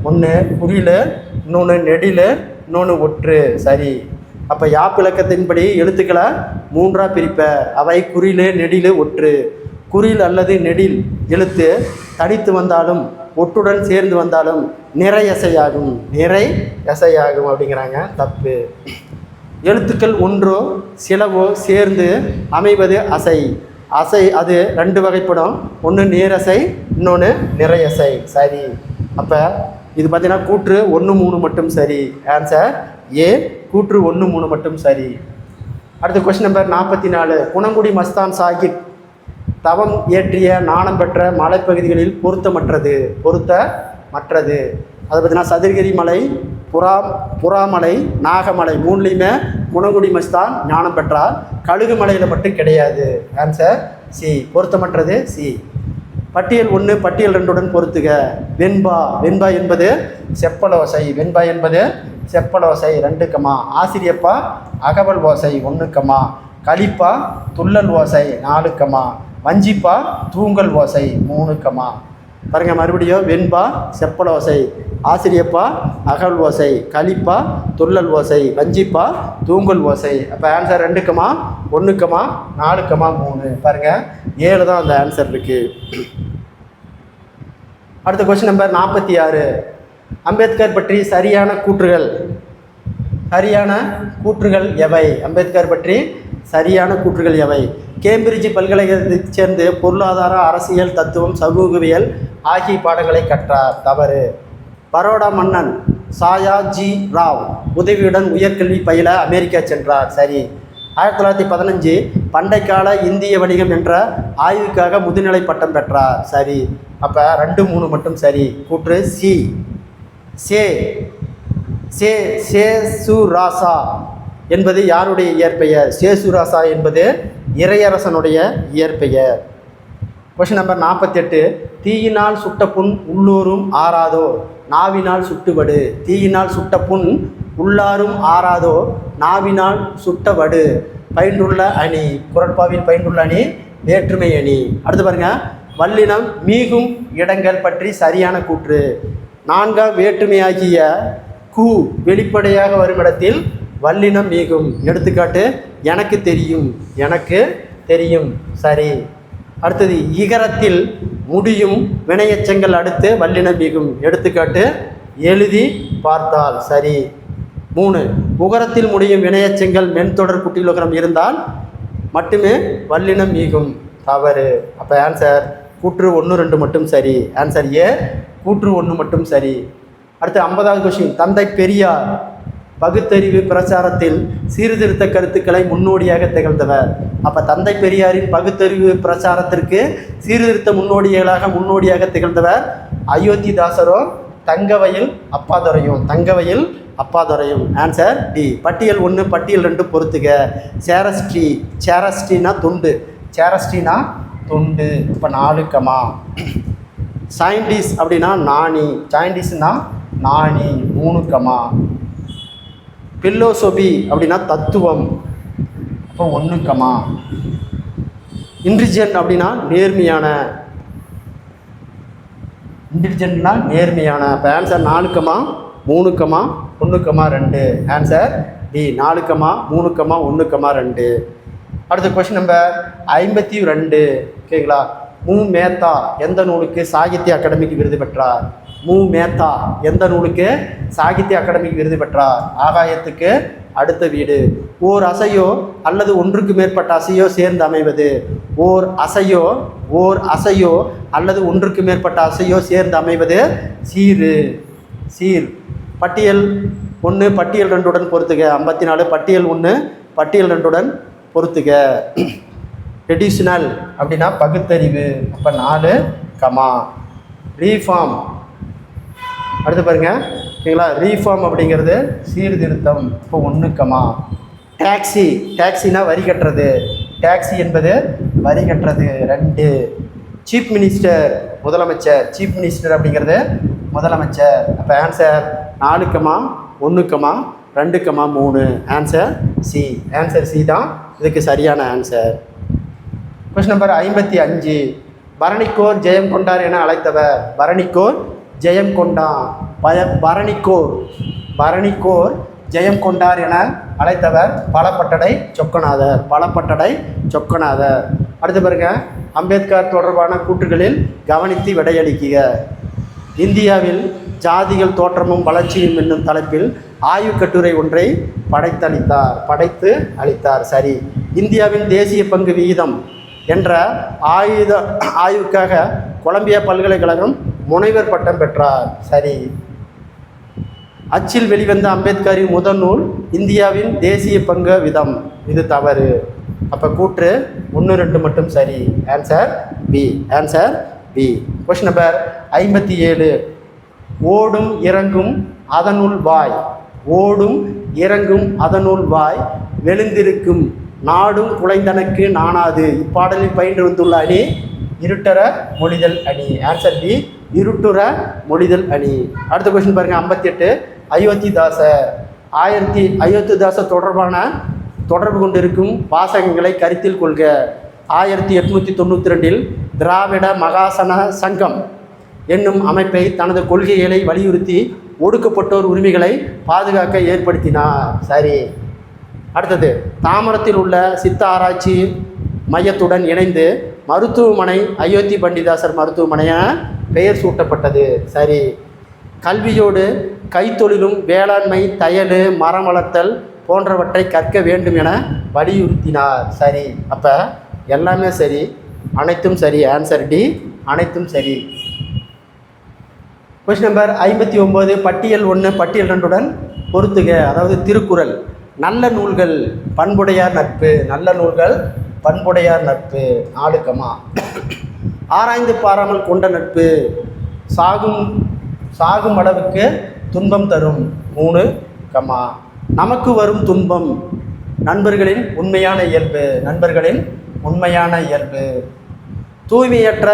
ஒன்று குறில், இன்னொன்று நெடில், இன்னொன்று ஒற்று. சரி. அப்போ யாப்பு இலக்கத்தின்படி எழுத்துக்களை 3ஆக பிரிப்ப. அவை குறில், நெடில், ஒற்று. குறில் அல்லது நெடில் எழுத்து தனித்து வந்தாலும் ஒட்டுடன் சேர்ந்து வந்தாலும் நிறை எசையாகும் அப்படிங்கிறாங்க. தப்பு. எழுத்துக்கள் ஒன்றோ சிலவோ சேர்ந்து அமைவது அசை. அது 2 வகைப்படும். ஒன்று நேரசை, இன்னொன்று நிறையசை. சரி. அப்போ இது பார்த்தீங்கன்னா கூற்று 1, 3 மட்டும் சரி. ஆன்சர் ஏ, கூற்று 1, 3 மட்டும் சரி. அடுத்த கொஸ்டின் நம்பர் 44. குணங்குடி மஸ்தான் சாஹிப் தவம் இயற்றிய நாணம் பெற்ற மலைப்பகுதிகளில் பொருத்தமற்றது. அது பார்த்தீங்கன்னா சதுரகிரி மலை, புறாமலை, நாகமலை 3லையுமே குணங்குடி மஸ்தான் ஞானம் பெற்றார். கழுகு மலையில் மட்டும் கிடையாது. ஆன்சர் சி, பொருத்தமற்றது சி. பட்டியல் 1 பட்டியல் 2உடன் பொருத்துக. வெண்பா என்பது செப்பலோசை. 2, ஆசிரியப்பா அகவல் ஓசை 1, கலிப்பா துள்ளல் ஓசை 4, வஞ்சிப்பா தூங்கல் ஓசை 3. பாருங்க மறுபடியும் வெண்பா செப்பலோசை, ஆசிரியப்பா அகவல் ஓசை, கலிப்பா துள்ளல் ஓசை, வஞ்சிப்பா தூங்கல் ஓசை. அப்போ ஆன்சர் 2, 1, 4, 3. பாருங்க 7 தான் அந்த ஆன்சர் இருக்கு. அடுத்த கொஸ்டின் நம்பர் 46. அம்பேத்கர் பற்றி சரியான கூற்றுகள் எவை? அம்பேத்கர் பற்றி சரியான கூற்றுகள் எவை? கேம்பிரிட்ஜ் பல்கலைக்கழகத்தைச் சேர்ந்து பொருளாதார, அரசியல், தத்துவம், சமூகவியல் ஆகிய பாடங்களை கற்றார். தவறு. பரோடா மன்னன் சாயாஜி ராவ் உதவியுடன் உயர்கல்வி பயில அமெரிக்கா சென்றார். சரி. 1915 பண்டைக்கால இந்திய வணிகம் என்ற ஆய்வுக்காக முதுநிலை பட்டம் பெற்றார். சரி. அப்போ 2, 3 மட்டும் சரி. கூற்று சி. சேசுராசா என்பது யாருடைய இயற்பெயர்? சேசுராசா என்பது இறையரசனுடைய இயற்பெயர். Question number 48. தீயினால் சுட்ட புண் உள்ளூரும் ஆறாதோ, நாவினால் சுட்டுவடு. தீயினால் சுட்ட புண் உள்ளாரும் ஆறாதோ, நாவினால் சுட்டவடு. பயின்றுள்ள அணி. குறட்பாவில் பயின்றுள்ள அணி வேற்றுமை அணி. அடுத்து பாருங்க, வல்லினம் மீகும் இடங்கள் பற்றி சரியான கூற்று. 4ஆம் வேற்றுமையாகிய கு வெளிப்படையாக வரும் இடத்தில் வல்லினம் மீகும். எடுத்துக்காட்டு எனக்கு தெரியும். சரி. அடுத்தது இகரத்தில் முடியும் வினையச்சங்கள் அடுத்து வல்லினம் மீகும். எடுத்துக்காட்டு எழுதி பார்த்தால். சரி. 3. உகரத்தில் முடியும் வினையச்சங்கள் மென்தொடர் குட்டிலுகரம் இருந்தால் மட்டுமே வல்லினம் மீகும். தவறு. அப்போ ஆன்சர் கூற்று 1, 2 மட்டும் சரி. ஆன்சர் ஏ, கூற்று 1 மட்டும் சரி. அடுத்து 50வது கொஸ்டின். தந்தை பெரியார் பகுத்தறிவு பிரச்சாரத்தில் சீர்திருத்த கருத்துக்களை முன்னோடியாக திகழ்ந்தவர். அப்போ தந்தை பெரியாரின் பகுத்தறிவு பிரச்சாரத்திற்கு சீர்திருத்த முன்னோடியாக திகழ்ந்தவர் அயோத்திதாசரும் தங்கவயல் அப்பாதுரையும். Answer D. பட்டியல் 1 பட்டியல் 2 பொறுத்துக. சேரஸ்ட்ரினா துண்டு. இப்போ 4, சயின்டிஸ்ட் அப்படின்னா நாணி. சயின்டிஸ்ட்னா நாணி 3, பில்லோசோபி அப்படின்னா தத்துவம். அப்போ 1, இன்டெலிஜென்ட் அப்படின்னா நேர்மையான. இப்போ ஆன்சர் 4, 3, 1, 2. Answer D. 4, 3, 1, 2. அடுத்த கொஸ்டின் நம்பர் 52. ஓகேங்களா. மு மேத்தா எந்த நூலுக்கு சாகித்ய அகாடமிக்கு விருது பெற்றார்? ஆகாயத்துக்கு அடுத்த வீடு. ஓர் அசையோ அல்லது ஒன்றுக்கு மேற்பட்ட அசையோ சேர்ந்து அமைவது. ஓர் அசையோ அல்லது ஒன்றுக்கு மேற்பட்ட அசையோ சேர்ந்து அமைவது சீர். பட்டியல் 1 பட்டியல் 2உடன் பொறுத்துக. 54. பட்டியல் 1 பட்டியல் 2உடன் பொறுத்துக. ட்ரெடிஷ்னல் அப்படின்னா பகுத்தறிவு. அப்போ 4, ரீஃபார்ம். அடுத்து பாருங்க. ஓகேங்களா. ரீஃபார்ம் அப்படிங்கிறது சீர்திருத்தம். இப்போ 1, டாக்ஸினா வரி கட்டுறது. டாக்ஸி என்பது வரி கட்டுறது. 2. சீஃப் மினிஸ்டர் அப்படிங்கிறது முதலமைச்சர். அப்போ answer 4, 1, 2,3. Answer C. Answer C தான் இதுக்கு சரியான ஆன்சர். Question number 55. பரணிக்கோர் ஜெயம் கொண்டார் என அழைத்தவர். பரணிக்கோர் ஜெயம் கொண்டான். பரணிக்கோர் ஜெயம் கொண்டார் என அழைத்தவர் பலப்பட்டடை சொக்கநாதர். பலப்பட்டடை சொக்கநாதர். அடுத்து பாருங்க, அம்பேத்கர் தொடர்பான கூற்றுகளில் கவனித்து விடையளிക്കുക. இந்தியாவில் ஜாதிகள் தோற்றமும் வளர்ச்சியும் என்னும் தலைப்பில் ஆய்வுக் கட்டுரை ஒன்றை படைத்து அளித்தார். சரி. இந்தியாவின் தேசிய பங்கு விகிதம் என்ற ஆய்வுக்காக கொலம்பியா பல்கலைக்கழகம் முனைவர் பட்டம் பெற்றார். சரி. அச்சில் வெளிவந்த அம்பேத்கரின் முதல் நூல் இந்தியாவின் தேசிய பங்கு விதம். இது தவறு. அப்போ கூற்று 1, 2 மட்டும் சரி. Answer B. Answer B. Question number 57. ஓடும் இறங்கும் அதனுள் வாய். ஓடும் இறங்கும் அதனுள் வாய் வெளுந்திருக்கும் நாடும் குலைந்தனக்கு நாணாது. இப்பாடலில் பயின்று வந்துள்ள அணி இருட்டற மொழிதல் அணி. Answer B. இருட்டுற மொழிதல் அணி. அடுத்த கொஸ்டின் பாருங்கள், 58. அயோத்திதாசர் தொடர்பு கொண்டிருக்கும் வாசகங்களை கருத்தில் கொள்க. 1892 திராவிட மகாசன சங்கம் என்னும் அமைப்பை தனது கொள்கைகளை வலியுறுத்தி ஒடுக்கப்பட்டோர் உரிமைகளை பாதுகாக்க ஏற்படுத்தினார். சரி. அடுத்தது, தாமரத்தில் உள்ள சித்த ஆராய்ச்சி மையத்துடன் இணைந்து மருத்துவமனை அயோத்தி பண்டிதாசர் மருத்துவமனை என பெயர் சூட்டப்பட்டது. சரி. கல்வியோடு கைத்தொழிலும் வேளாண்மை, தையல், மரம் வளர்த்தல் போன்றவற்றை கற்க வேண்டும் என வலியுறுத்தினார். சரி. அப்போ எல்லாமே சரி, அனைத்தும் சரி. Answer D. அனைத்தும் சரி. Question number 59. பட்டியல் 1 பட்டியல் 2 பொறுத்துக. அதாவது திருக்குறள். நல்ல நூல்கள் பண்புடையார் நட்பு. நல்ல நூல்கள் பண்புடையார் நட்பு. 4. ஆராய்ந்து பாராமல் கொண்ட நட்பு சாகும் அளவுக்கு துன்பம் தரும். 3. நமக்கு வரும் துன்பம் நண்பர்களின் உண்மையான இயல்பு. நண்பர்களின் உண்மையான இயல்பு. தூய்மையற்ற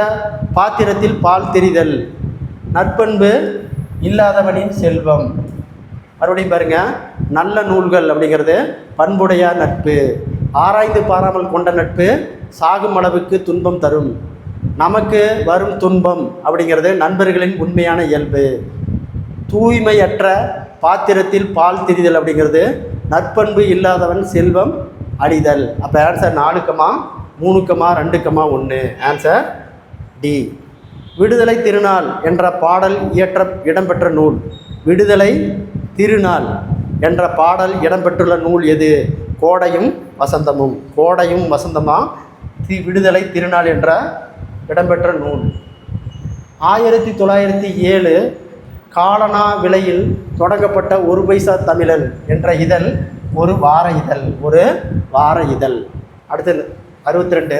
பாத்திரத்தில் பால் தெரிதல் நற்பண்பு இல்லாதவனின் செல்வம். மறுபடியும் பாருங்க, நல்ல நூல்கள் அப்படிங்கிறது பண்புடையார் நட்பு. ஆராய்ந்து பாராமல் கொண்ட நட்பு சாகும் அளவுக்கு துன்பம் தரும். நமக்கு வரும் துன்பம் அப்படிங்கிறது நண்பர்களின் உண்மையான இயல்பு. தூய்மையற்ற பாத்திரத்தில் பால் திரிதல் அப்படிங்கிறது நற்பண்பு இல்லாதவன் செல்வம் அழிதல். அப்போ ஆன்சர் 4, 3, 2, 1. Answer D. விடுதலை திருநாள் என்ற பாடல் இடம்பெற்ற நூல். விடுதலை திருநாள் என்ற பாடல் இடம்பெற்றுள்ள நூல் எது? கோடையும் வசந்தமும். கோடையும் வசந்தமா விடுதலை திருநாள் என்ற இடம்பெற்ற நூல். 1907 காலனா விலையில் தொடங்கப்பட்ட 1 பைசா தமிழன் என்ற இதழ் ஒரு வார இதழ். அடுத்தது 62.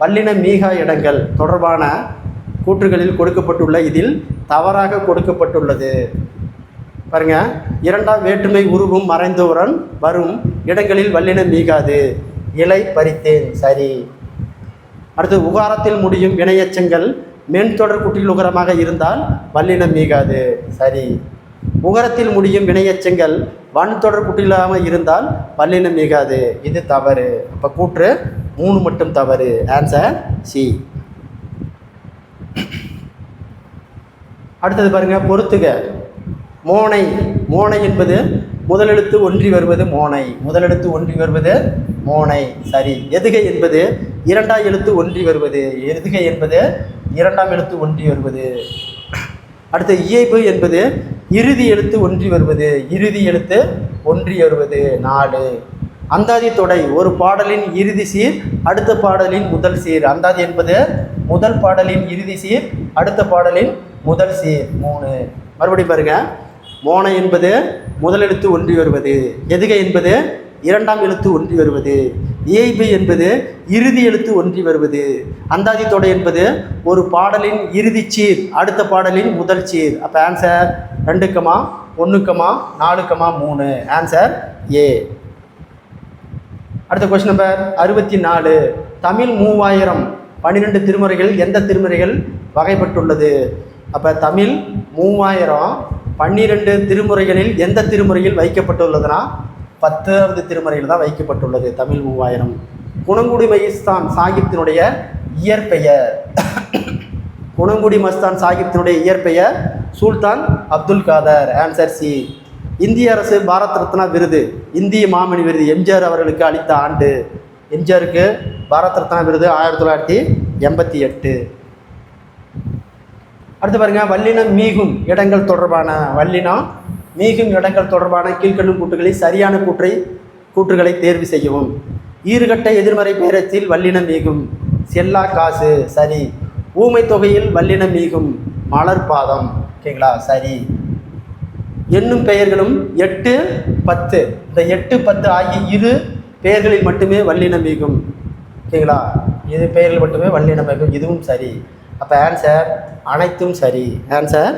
பல்லின மீகா இடங்கள் தொடர்பான கூற்றுகளில் கொடுக்கப்பட்டுள்ள இதில் தவறாக கொடுக்கப்பட்டுள்ளது. பாருங்க, 2ஆம் வேற்றுமை உருவும் மறைந்தோரன் வரும் இடங்களில் வல்லினம் மீகாது. இலை பறித்தேன். சரி. அடுத்து, உகாரத்தில் முடியும் வினையச்சங்கள் மென்தொடர் குற்றில் உகரமாக இருந்தால் வல்லினம் மீகாது. சரி. உகரத்தில் முடியும் வினையச்சங்கள் வன்தொடர் குற்றிலாக இருந்தால் வல்லினம் மீகாது. இது தவறு. அப்போ கூற்று 3 மட்டும் தவறு. Answer C. அடுத்தது பாருங்க, பொறுத்துக. மோனை. மோனை என்பது முதலெழுத்து ஒன்றி வருவது மோனை. முதலெழுத்து ஒன்றி வருவது மோனை. சரி. எதுகை என்பது 2ஆம் எழுத்து ஒன்றி வருவது. எதுகை என்பது 2ஆம் எழுத்து ஒன்றி வருவது. அடுத்து, இயைபு என்பது இறுதி எழுத்து ஒன்றி வருவது. இறுதி எழுத்து ஒன்றி வருவது. 4. அந்தாதி தொடை ஒரு பாடலின் இறுதி சீர் அடுத்த பாடலின் முதல் சீர். அந்தாதி என்பது முதல் பாடலின் இறுதி சீர் அடுத்த பாடலின் முதல் சீர். 3. மறுபடியும் பாருங்க, மோனை என்பது முதலெழுத்து ஒன்றி வருவது. எதுகை என்பது 2ஆம் எழுத்து ஒன்றி வருவது. இயைபு என்பது இறுதி எழுத்து ஒன்றி வருவது. அந்தாதி தொடை என்பது ஒரு பாடலின் இறுதி சீர் அடுத்த பாடலின் முதல் சீர். அப்போ ஆன்சர் 2, 1, 4, 3. Answer A. அடுத்த கொஸ்டின் நம்பர் 64. தமிழ் 3000 12 திருமுறைகள் எந்த திருமுறைகள் வகைப்பட்டுள்ளது? அப்போ தமிழ் 3000 12 திருமுறைகளில் எந்த திருமுறையில் வைக்கப்பட்டுள்ளதுன்னா 10வது திருமுறையில் தான் வைக்கப்பட்டுள்ளது தமிழ் 3000. குணங்குடி மஸ்தான் சாகிப்தினுடைய இயற்பெயர் குணங்குடி மஸ்தான் சாகிப்தினுடைய இயற்பெயர் சுல்தான் அப்துல் காதர். Answer C. இந்திய அரசு பாரத் ரத்னா விருது, இந்திய மாமணி விருது எம்ஜிஆர் அவர்களுக்கு அளித்த ஆண்டு. எம்ஜிஆருக்கு பாரத் ரத்னா விருது 1988. அடுத்து பாருங்க, வல்லினம் மீகும் இடங்கள் தொடர்பான கீழ்க்கண்ணும் கூற்றுகளில் சரியான கூற்றுகளை தேர்வு செய்யவும். ஈறுகட்ட எதிர்மறை பேரத்தில் வல்லினம் மீகும். செல்லா காசு சரி. ஊமை தொகையில் வல்லினம் மீகும். மலர்பாதம். ஓகேங்களா, சரி. என்னும் பெயர்களும் 8, 10 இந்த 8, 10 ஆகிய இரு பெயர்களில் மட்டுமே வல்லினம் மீகும். ஓகேங்களா, இது பெயர்கள் மட்டுமே வல்லினம் மீகும். இதுவும் சரி. அப்போ ஆன்சர் அனைத்தும் சரி. ஆன்சர்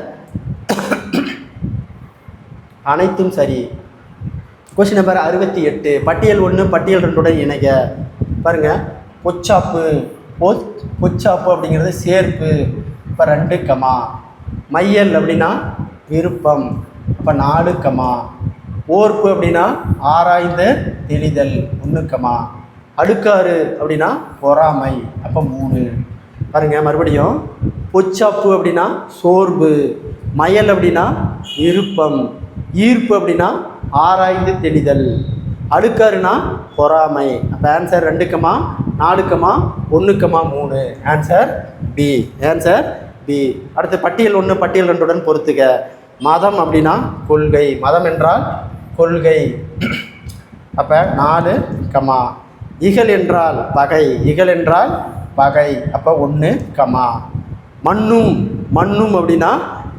அனைத்தும் சரி. Question number 68. பட்டியல் 1 பட்டியல் 2 இணைக. பாருங்க, பொச்சாப்பு அப்படிங்கிறது சேர்ப்பு. இப்போ 2 கமா. மையல் அப்படின்னா விருப்பம். அப்போ 4 கமா. ஓர்ப்பு அப்படின்னா ஆராய்ந்து தெளிதல் 1 கமா. அடுக்காறு அப்படின்னா பொறாமை. அப்போ 3. பாருங்க, மறுபடியும் பொச்சாப்பு அப்படின்னா சோர்வு, மயல் அப்படின்னா விருப்பம், ஈர்ப்பு அப்படின்னா ஆராய்ந்து தெளிதல், அடுக்காருனா பொறாமை. அப்போ answer 2 comma 4 comma 1 comma 3. Answer B. Answer B. அடுத்து பட்டியல் 1 பட்டியல் 2 பொறுத்துக. மதம் அப்படின்னா கொள்கை. மதம் என்றால் கொள்கை. அப்போ 4 கமா. இகல் என்றால் பகை. இகல் என்றால் பகை. அப்போ 1 கமா. மண்ணும் அப்படின்னா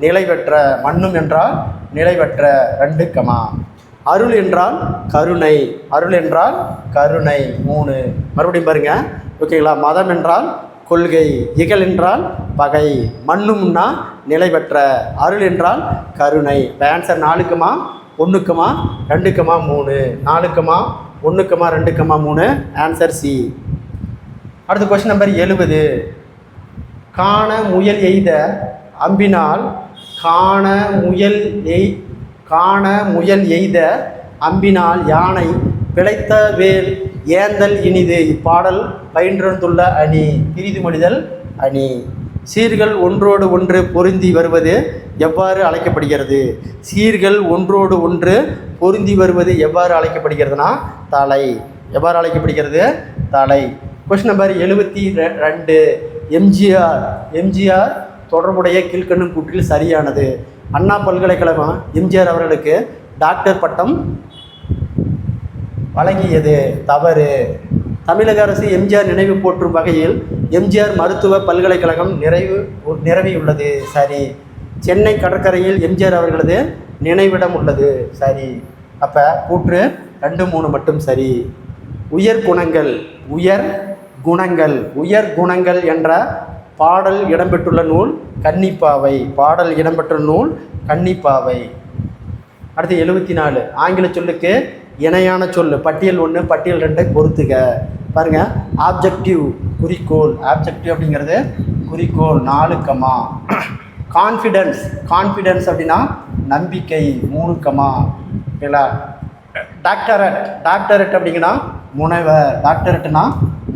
நிலை பெற்ற. மண்ணும் என்றால் நிலை பெற்ற 2 கமா. அருள் என்றால் கருணை. அருள் என்றால் கருணை 3. மறுபடியும் பாருங்க. ஓகேங்களா, மதம் என்றால் கொள்கை, இகல் என்றால் பகை, மண்ணும்னா நிலை பெற்ற, அருள் என்றால் கருணை. Answer 4 comma 1 comma 2 comma 3. 4 comma 1 comma 2 comma 3. Answer C. அடுத்த கொஸ்டின் நம்பர் 70. காண முயல் எய்த அம்பினால் காண முயல் எய்த அம்பினால் யானை பிழைத்த வேல் ஏந்தல் இனிது. இப்பாடல் பயின்றுள்ள அணி. பிரிதுமொழிதல் அணி. சீர்கள் ஒன்றோடு ஒன்று பொருந்தி வருவது எவ்வாறு அழைக்கப்படுகிறது? சீர்கள் ஒன்றோடு ஒன்று பொருந்தி வருவது எவ்வாறு அழைக்கப்படுகிறதுனா தலை. எவ்வாறு அழைக்கப்படுகிறது? தலை. Question number 72. எம்ஜிஆர் தொடர்புடைய கீழ்க்கண்ணும் கூற்றில் சரியானது. அண்ணா பல்கலைக்கழகம் எம்ஜிஆர் அவர்களுக்கு டாக்டர் பட்டம் வழங்கியது. தவறு. தமிழக அரசு எம்ஜிஆர் நினைவு போற்றும் வகையில் எம்ஜிஆர் மருத்துவ பல்கலைக்கழகம் நிறுவியுள்ளது. சரி. சென்னை கடற்கரையில் எம்ஜிஆர் அவர்களது நினைவிடம் உள்ளது. சரி. அப்போ கூற்று 2, 3 மட்டும் சரி. உயர் குணங்கள் என்ற பாடல் இடம்பெற்றுள்ள நூல் கன்னிப்பாவை. பாடல் இடம்பெற்ற நூல் கன்னிப்பாவை. அடுத்து 74. ஆங்கில சொல்லுக்கு இணையான சொல். பட்டியல் 1 பட்டியல் 2 பொறுத்துக. பாருங்க, ஆப்ஜெக்டிவ் குறிக்கோள். ஆப்ஜெக்டிவ் அப்படிங்கிறது குறிக்கோள். 4 கமா. கான்ஃபிடன்ஸ் அப்படின்னா நம்பிக்கை. 3 கமா. ஓகேங்களா. டாக்டரேட் அப்படிங்கன்னா முனைவர். டாக்டரேட்னா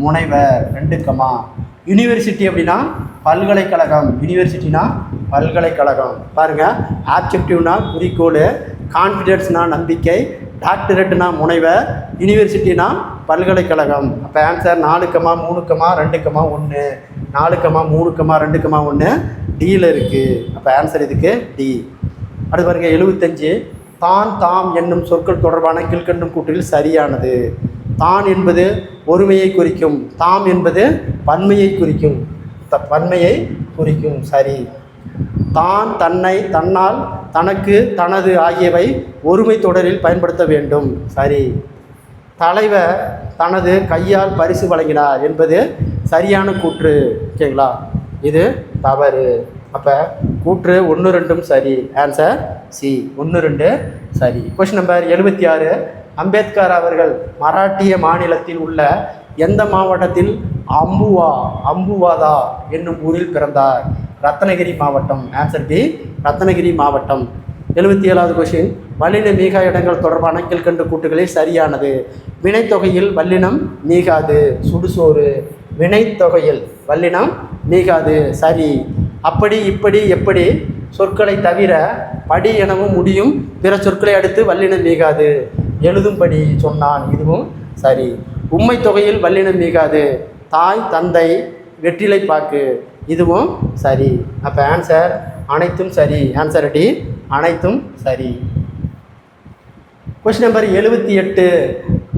முனைவர். 2 கமா. யூனிவர்சிட்டி அப்படின்னா பல்கலைக்கழகம். யூனிவர்சிட்டினா பல்கலைக்கழகம். பாருங்கள், ஆப்ஜெக்டிவ்னா குறிக்கோள், கான்ஃபிடென்ஸ்னா நம்பிக்கை, டாக்டரேட்னா முனைவர், யூனிவர்சிட்டினா பல்கலைக்கழகம். அப்போ answer 4 comma 3 comma 2 comma 1. 4 comma 3 comma 2 comma 1 டியில் இருக்குது. அப்போ ஆன்சர் இதுக்கு டி. அடுத்து பாருங்கள் 75. தாம் என்னும் சொற்கள் தொடர்பான கீழ்க்கண்ணும் கூற்றில் சரியானது. தான் என்பது ஒருமையை குறிக்கும். தாம் என்பது பன்மையை குறிக்கும். சரி. தான், தன்னை, தன்னால், தனக்கு, தனது ஆகியவை ஒருமை தொடரில் பயன்படுத்த வேண்டும். சரி. தலைவர் தனது கையால் பரிசு வழங்கினார் என்பது சரியான கூற்று. ஓகேங்களா, இது தவறு. அப்போ கூற்று 1, 2 சரி. Answer C. 1, 2 சரி. Question number 76. அம்பேத்கர் அவர்கள் மராட்டிய மாநிலத்தில் உள்ள எந்த மாவட்டத்தில் அம்புவாதா என்னும் ஊரில் பிறந்தார்? ரத்னகிரி மாவட்டம். Answer B. ரத்னகிரி மாவட்டம். 77வது கொஷின், வல்லின மீகா இடங்கள் தொடர்பான கீழ்கண்ட கூட்டுகளில் சரியானது. வினைத்தொகையில் வல்லினம் மீகாது. சுடுசோறு. வினைத்தொகையில் வல்லினம் மீகாது. சரி. அப்படி இப்படி எப்படி சொற்களை தவிர படி எனவும் முடியும் பிற சொற்களை அடுத்து வல்லினம் மீகாது. எழுதும்படி சொன்னான். இதுவும் சரி. உம்மை தொகையில் வல்லினம் மீகாது. தாய், தந்தை, வெற்றிலை பாக்கு. இதுவும் சரி. அப்போ ஆன்சர் அனைத்தும் சரி. ஆன்சர் டி, அனைத்தும் சரி. கொஸ்டின் நம்பர் 78,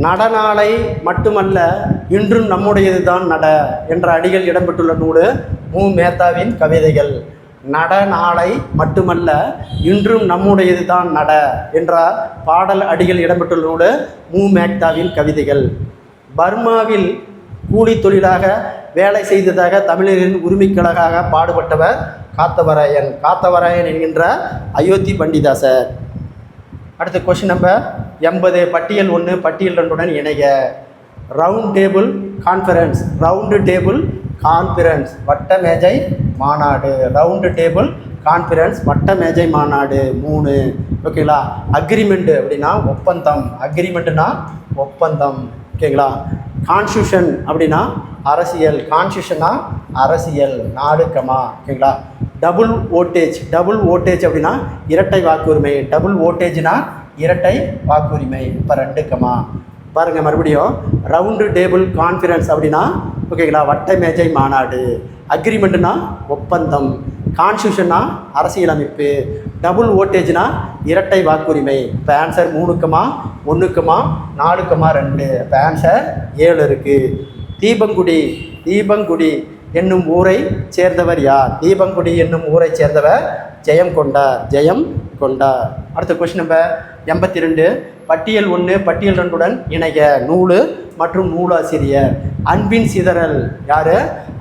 நடநாளை மட்டுமல்ல இன்றும் நம்முடையது தான் நட என்ற அடிகள் இடம்பெற்றுள்ள நூல் மு. மேத்தாவின் கவிதைகள். நடநாளை மட்டுமல்ல இன்றும் நம்முடையது தான் நட என்ற பாடல் அடிகள் இடம்பெற்றுள்ள நூல் மு. மேத்தாவின் கவிதைகள். பர்மாவில் கூலி தொழிலாக வேலை செய்ததாக தமிழரின் உரிமைக்கழகாக பாடுபட்டவர் காத்தவராயன். காத்தவராயன் என்கின்ற அயோத்தி பண்டிதாசர். அடுத்த கொஸ்டின் நம்பர் 80, பட்டியல் 1 பட்டியல் 2 இணைக. Round table conference. Round table conference வட்ட மேஜை மாநாடு. ரவுண்டு டேபிள் கான்ஃபரன்ஸ் வட்ட மேஜை மாநாடு 3. ஓகேங்களா. அக்ரிமெண்ட் அப்படின்னா ஒப்பந்தம். அக்ரிமெண்ட்னா ஒப்பந்தம். ஓகேங்களா. கான்ஸ்டியூஷன் அப்படின்னா அரசியல். கான்ஸ்டியூஷனா அரசியல். 4, ஓகேங்களா. Double voltage. டபுள் ஓட்டேஜ் அப்படின்னா இரட்டை வாக்குரிமை. டபுள் ஓட்டேஜ்னா இரட்டை வாக்குரிமை. இப்போ 2, பாருங்கள் மறுபடியும். ரவுண்டு டேபிள் கான்ஃபரன்ஸ் அப்படின்னா ஓகேங்களா வட்ட மேஜை மாநாடு. அக்ரிமெண்ட்னா ஒப்பந்தம். கான்ஸ்டியூஷன்னா அரசியலமைப்பு. டபுள் ஓட்டேஜ்னா இரட்டை வாக்குரிமை. இப்போ ஆன்சர் 3, 1, 4, 2. இப்போ ஆன்சர் 7 இருக்குது. தீபங்குடி. தீபங்குடி என்னும் ஊரை சேர்ந்தவர் யார்? தீபங்குடி என்னும் ஊரை சேர்ந்தவர் ஜெயம் கொண்டார். ஜெயம் கொண்டார். அடுத்த கொஸ்டின் நம்பர் 82, பட்டியல் 1 பட்டியல் 2 இணைக. நூல் மற்றும் நூலாசிரியர். அன்பின் சிதறல் யார்?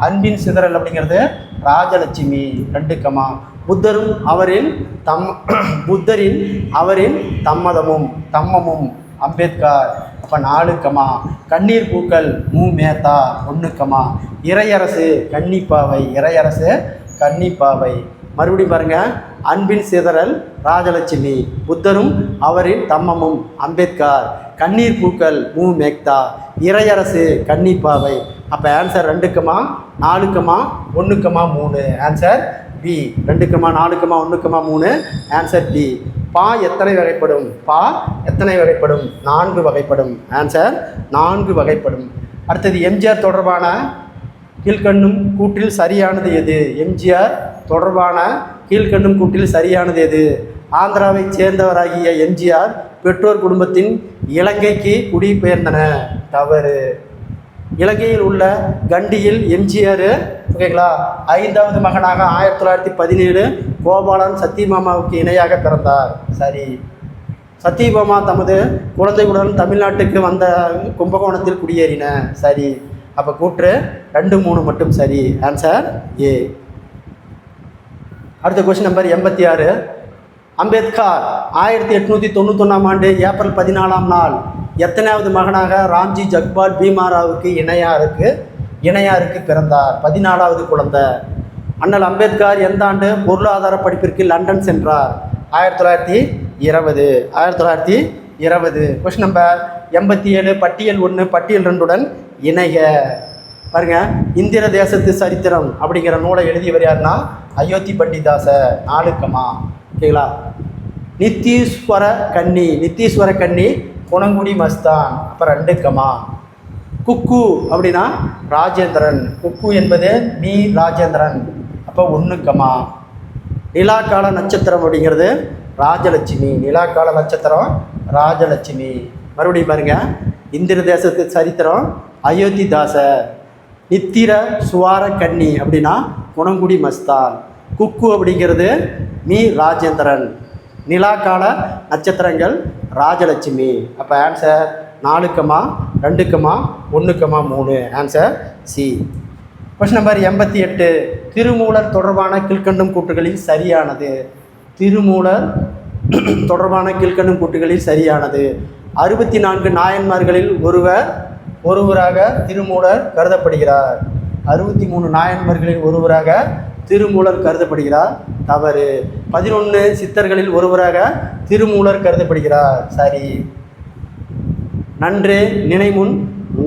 அன்பின் சிதறல் அப்படிங்கிறது ராஜலட்சுமி. 2, புத்தரும் அவரின் புத்தரின் அவரின் தம்மமும் அம்பேத்கர். அப்போ 4, கண்ணீர் பூக்கள் மு. மேத்தா. 1, இறையரசு கன்னிப்பாவை. இறையரசு கன்னிப்பாவை. மறுபடியும் பாருங்கள். அன்பின் சிதறல் ராஜலட்சுமி. புத்தரும் அவரின் தம்மமும் அம்பேத்கர். கண்ணீர் பூக்கள் மு. மேத்தா. இறையரசு கன்னிப்பாவை. அப்போ answer 2, 4, 1, 3. Answer B. 2, 4, 1, 3. Answer D. பா எத்தனை வகைப்படும்? பா எத்தனை வகைப்படும்? 4 வகைப்படும். ஆன்சர் 4 வகைப்படும். அடுத்தது எம்ஜிஆர் தொடர்பான கீழ்கண்ணும் கூற்றில் சரியானது எது? எம்ஜிஆர் தொடர்பான கீழ்கண்ணும் கூற்றில் சரியானது எது? ஆந்திராவை சேர்ந்தவராகிய எம்ஜிஆர் பெற்றோர் குடும்பத்தின் இலங்கைக்கு குடிபெயர்ந்தனர். தவறு. இலங்கையில் உள்ள கண்டியில் எம்ஜிஆர் ஓகேங்களா 5வது மகனாக 1917 கோபாலன் சத்தியபாமாவுக்கு இணையாக பிறந்தார். சரி. சத்தியபாமா தமது குழந்தைகளுடன் தமிழ்நாட்டுக்கு வந்த கும்பகோணத்தில் குடியேறின. சரி. அப்போ கூற்று 2, 3 மட்டும் சரி. Answer A. அடுத்த கொஸ்டின் நம்பர் 86, அம்பேத்கர் 1891ஆம் ஆண்டு ஏப்ரல் 14ஆம் நாள் எத்தனாவது மகனாக ராம்ஜி ஜக்பால் பீமாராவுக்கு இணையாருக்கு பிறந்தார்? 14வது குழந்தை. அண்ணல் அம்பேத்கர் எந்த ஆண்டு பொருளாதார படிப்பிற்கு லண்டன் சென்றார்? 1920. 1920. கொஸ்டின் நம்பர் 87, பட்டியல் 1 பட்டியல் 2 இணைக. பாருங்க. இந்திர தேசத்து சரித்திரம் அப்படிங்கிற நூலை எழுதியவர் யாருன்னா அயோத்தி பண்டிதாசர். 4, ஓகேங்களா. நித்தீஸ்வர கன்னி குணங்குடி மஸ்தான். அப்புறம் 2, குக்கு அப்படின்னா ராஜேந்திரன். குக்கு என்பது மீ ராஜேந்திரன். அப்போ 1, நிலாக்கால நட்சத்திரம் அப்படிங்கிறது ராஜலட்சுமி. நிலாக்கால நட்சத்திரம் ராஜலட்சுமி. மறுபடியும் பாருங்க. இந்திர தேசத்து சரித்திரம் அயோத்தி தாசர். நித்திர சுவார கன்னி அப்படின்னா குணங்குடி மஸ்தான். குக்கு அப்படிங்கிறது மீ ராஜேந்திரன். நிலாக்கால நட்சத்திரங்கள் ராஜலட்சுமி. அப்போ answer 4, 2, 1, 3. Answer C. Question number 88, Thirumoolar தொடர்பான கீழ்கண்ணும் கூற்றுகளில் சரியானது? திருமூலர் தொடர்பான கீழ்கண்ணும் கூற்றுகளில் சரியானது. 64 நாயன்மார்களில் ஒருவராக திருமூலர் கருதப்படுகிறார். 63 நாயன்மார்களில் ஒருவராக திருமூலர் கருதப்படுகிறார். தவறு. 11 சித்தர்களில் ஒருவராக திருமூலர் கருதப்படுகிறார். சரி. நன்று நினைமுன்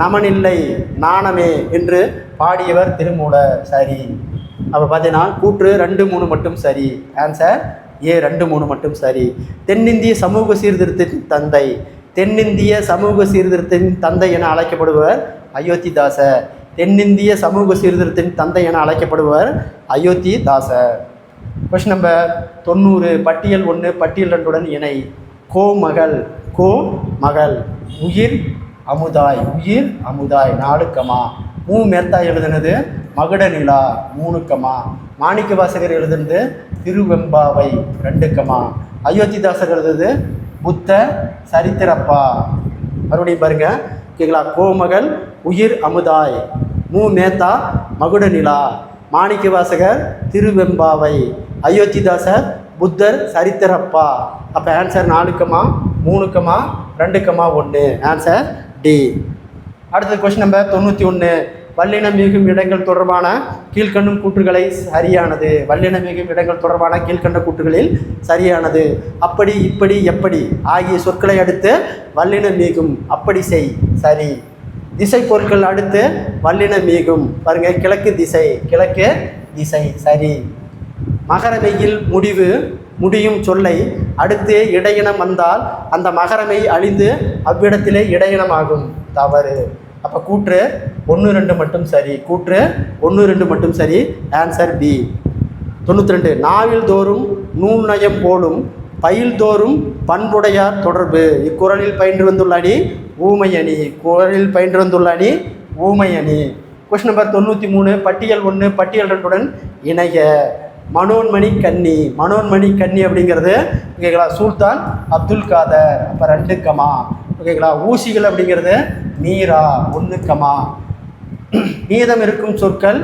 நமனில்லை நாணமே என்று பாடியவர் திருமூலர். சரி. அப்போ பார்த்தீங்கன்னா கூற்று 2, 3 மட்டும் சரி. ஆன்சர் ஏ 2, 3 மட்டும் சரி. தென்னிந்திய சமூக சீர்திருத்தத்தின் தந்தை, தென்னிந்திய சமூக சீர்திருத்தத்தின் தந்தை என அழைக்கப்படுபவர் அயோத்திதாசர். தென்னிந்திய சமூக சீர்திருத்தத்தின் தந்தை என அழைக்கப்படுபவர் அயோத்திதாசர். Question number 90. பட்டியல் 1 பட்டியல் 2 இணை. கோ மகள், கோ மகள். உயிர் அமுதாய், உயிர் அமுதாய் 4 கமா. மேத்தா எழுதுனது மகுட நிலா 3 கமா. மாணிக்க வாசகர் எழுதுனது திருவெம்பாவை 2 கமா. அயோத்திதாசர் எழுதுது புத்த சரித்திரப்பா. மறுபடியும் பாருங்க, ஓகேங்களா. கோமகள் உயிர் அமுதாய், மேத்தா மகுட நிலா, மாணிக்க வாசகர் திருவெம்பாவை, அயோத்திதாசர் புத்தர் சரித்திரப்பா. அப்போ answer 4 comma 3 comma 2 comma 1. Answer D. அடுத்தது கொஸ்டின் நம்பர் 91. வல்லினம் மிகும் இடங்கள் தொடர்பான கீழ்கண்ணும் கூற்றுகளை சரியானது. வல்லினம் மிகும் இடங்கள் தொடர்பான கீழ்கண்ட கூற்றுகளில் சரியானது. அப்படி, இப்படி, எப்படி ஆகிய சொற்களை அடுத்து வல்லினம் மிகும், அப்படி செய். சரி. திசை பொருட்கள் அடுத்து வல்லினம் மிகும். பாருங்க, கிழக்கு திசை, கிழக்கு திசை. சரி. மகரமெயில் முடியும் சொல்லை அடுத்து இடையினம் வந்தால் அந்த மகரமை அழிந்து அவ்விடத்திலே இடையினமாகும். தவறு. அப்போ கூற்று 1, 2 மட்டும் சரி. கூற்று 1, 2 மட்டும் சரி. Answer B. 92. நாவில் தோறும் நூல் நயம் போலும் பயில் தோறும் பண்புடையார் தொடர்பு. இக்குறளில் பயின்று வந்துள்ள அணி ஊமையணி. குறளில் பயின்று வந்துள்ள அணி ஊமையணி. Question number 93. பட்டியல் 1 பட்டியல் 2 இணைய. மனோன்மணி கன்னி. மனோன்மணி கன்னி அப்படிங்கிறது ஓகேங்களா சுல்தான் அப்துல் காதர். அப்போ 2 கமா. ஓகேங்களா. ஊசிகள் அப்படிங்கிறது மீரா 1 கமா. மீதம் இருக்கும் சொற்கள்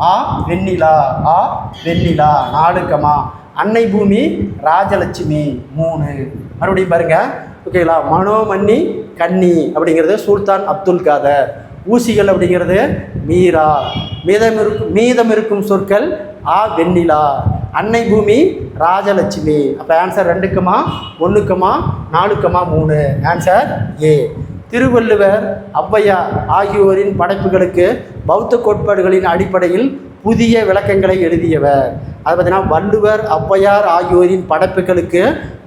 ஆ வெண்ணிலா, ஆ வெண்ணிலா 4 கமா. அன்னை பூமி ராஜலட்சுமி 3. மறுபடியும் பாருங்க, ஓகேங்களா. மனோமணி கன்னி அப்படிங்கிறது சுல்தான் அப்துல் காதர். ஊசிகள் அப்படிங்கிறது மீரா. மீதம் இருக்கும் சொற்கள் ஆ வெண்ணிலா, அன்னை பூமி ராஜலட்சுமி. அப்போ answer 2 comma 1 comma 4 comma 3. Answer A. Thiruvalluvar Avvaiyar ஆகியோரின் படைப்புகளுக்கு பௌத்த கோட்பாடுகளின் அடிப்படையில் புதிய விளக்கங்களை எழுதியவர். அது பார்த்தீங்கன்னா வள்ளுவர் ஔவையார் ஆகியோரின் படைப்புகளுக்கு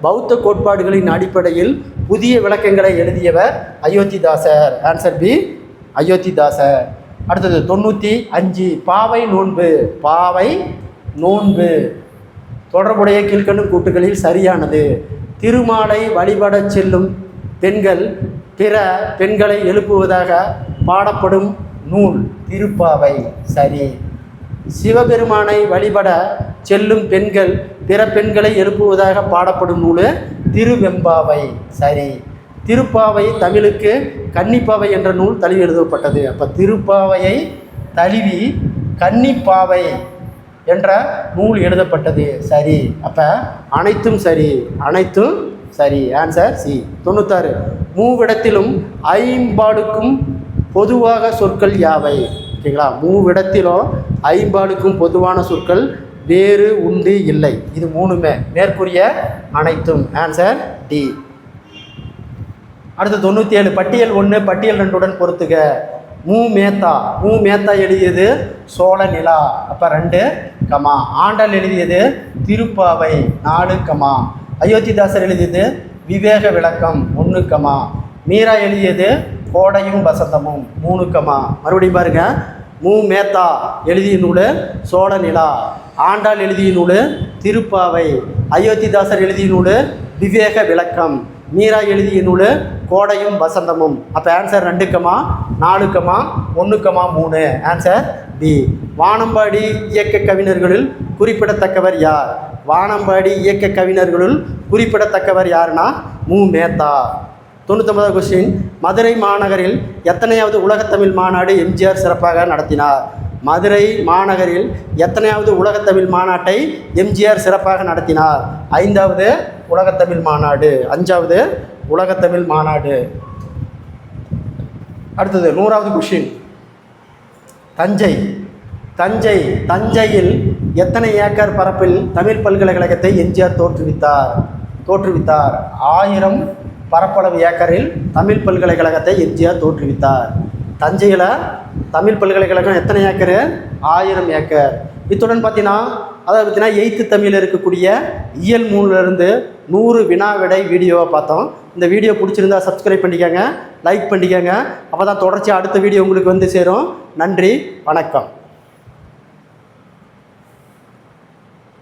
பௌத்த கோட்பாடுகளின் அடிப்படையில் புதிய விளக்கங்களை எழுதியவர் அயோத்திதாசர். Answer B, Iyothee Thass. அடுத்தது 95. பாவை நோன்பு. பாவை நோன்பு தொடர்புடைய கீழ்கண்ணும் கூட்டுகளில் சரியானது. திருமாலை வழிபடச் செல்லும் பெண்கள் பிற பெண்களை எழுப்புவதாக பாடப்படும் நூல் திருப்பாவை. சரி. சிவபெருமானை வழிபட செல்லும் பெண்கள் பிற பெண்களை எழுப்புவதாக பாடப்படும் நூல் திருவெம்பாவை. சரி. திருப்பாவை தமிழுக்கு கன்னிப்பாவை என்ற நூல் தழுவி எழுதப்பட்டது. அப்போ திருப்பாவையை தழுவி கன்னிப்பாவை என்ற நூல் எழுதப்பட்டது. சரி. அப்போ அனைத்தும் சரி, அனைத்தும் சரி. Answer C. 96. மூவிடத்திலும் ஐம்பாடுக்கும் பொதுவாக சொற்கள் யாவை. ஓகேங்களா. மூவிடத்திலும் ஐம்பாடுக்கும் பொதுவான சொற்கள் வேறு உண்டு இல்லை. இது 3மே மேற்கூறிய அனைத்தும். Answer D. அடுத்து 97. பட்டியல் 1 பட்டியல் 2 பொறுத்துக. மேத்தா எழுதியது சோழ நிலா. அப்போ 2 கமா. ஆண்டாள் எழுதியது திருப்பாவை 4 கமா. அயோத்திதாசர் எழுதியது விவேக விளக்கம் 1 கமா. மீரா எழுதியது கோடையும் வசந்தமும் 3 கமா. மறுபடியும் பாருங்க, மேத்தா எழுதிய நூல் சோழ நிலா, ஆண்டாள் எழுதிய நூல் திருப்பாவை, அயோத்திதாசர் எழுதிய நூல் விவேக விளக்கம், மீரா எழுதிய நூல் கோடையும் வசந்தமும். அப்போ answer 2 comma 4 comma 1 comma 3. Answer B. வானம்பாடி இயக்க கவிஞர்களுள் குறிப்பிடத்தக்கவர் யார். வானம்பாடி இயக்க கவிஞர்களுள் குறிப்பிடத்தக்கவர் யாருன்னா மேத்தா. 99வது கொஸ்டின். மதுரை மாநகரில் எத்தனையாவது உலகத்தமிழ் மாநாடு எம்ஜிஆர் சிறப்பாக நடத்தினார். மதுரை மாநகரில் எத்தனையாவது உலகத்தமிழ் மாநாட்டை எம்ஜிஆர் சிறப்பாக நடத்தினார். 5வது உலகத்தமிழ் மாநாடு, 5வது உலகத்தமிழ் மாநாடு. அடுத்தது 100வது கொஸ்டின். தஞ்சையில் எத்தனை ஏக்கர் பரப்பில் தமிழ் பல்கலைக்கழகத்தை எம்ஜிஆர் தோற்றுவித்தார்? 1000 பரப்பளவு ஏக்கரில் தமிழ் பல்கலைக்கழகத்தை எம்ஜிஆர் தோற்றுவித்தார். தஞ்சையில் தமிழ் பல்கலைக்கழகம் எத்தனை ஏக்கரு? 1000 ஏக்கர். இத்துடன் பார்த்தீங்கன்னா அதாவது பார்த்தீங்கன்னா 8th தமிழில் இருக்கக்கூடிய இயல் 3லேருந்து 100 வினா விடை வீடியோவை பார்த்தோம். இந்த வீடியோ பிடிச்சிருந்தா சப்ஸ்கிரைப் பண்ணிக்கோங்க, லைக் பண்ணிக்கோங்க. அப்போ தான் தொடர்ச்சி அடுத்த வீடியோ உங்களுக்கு வந்து சேரும். நன்றி, வணக்கம்.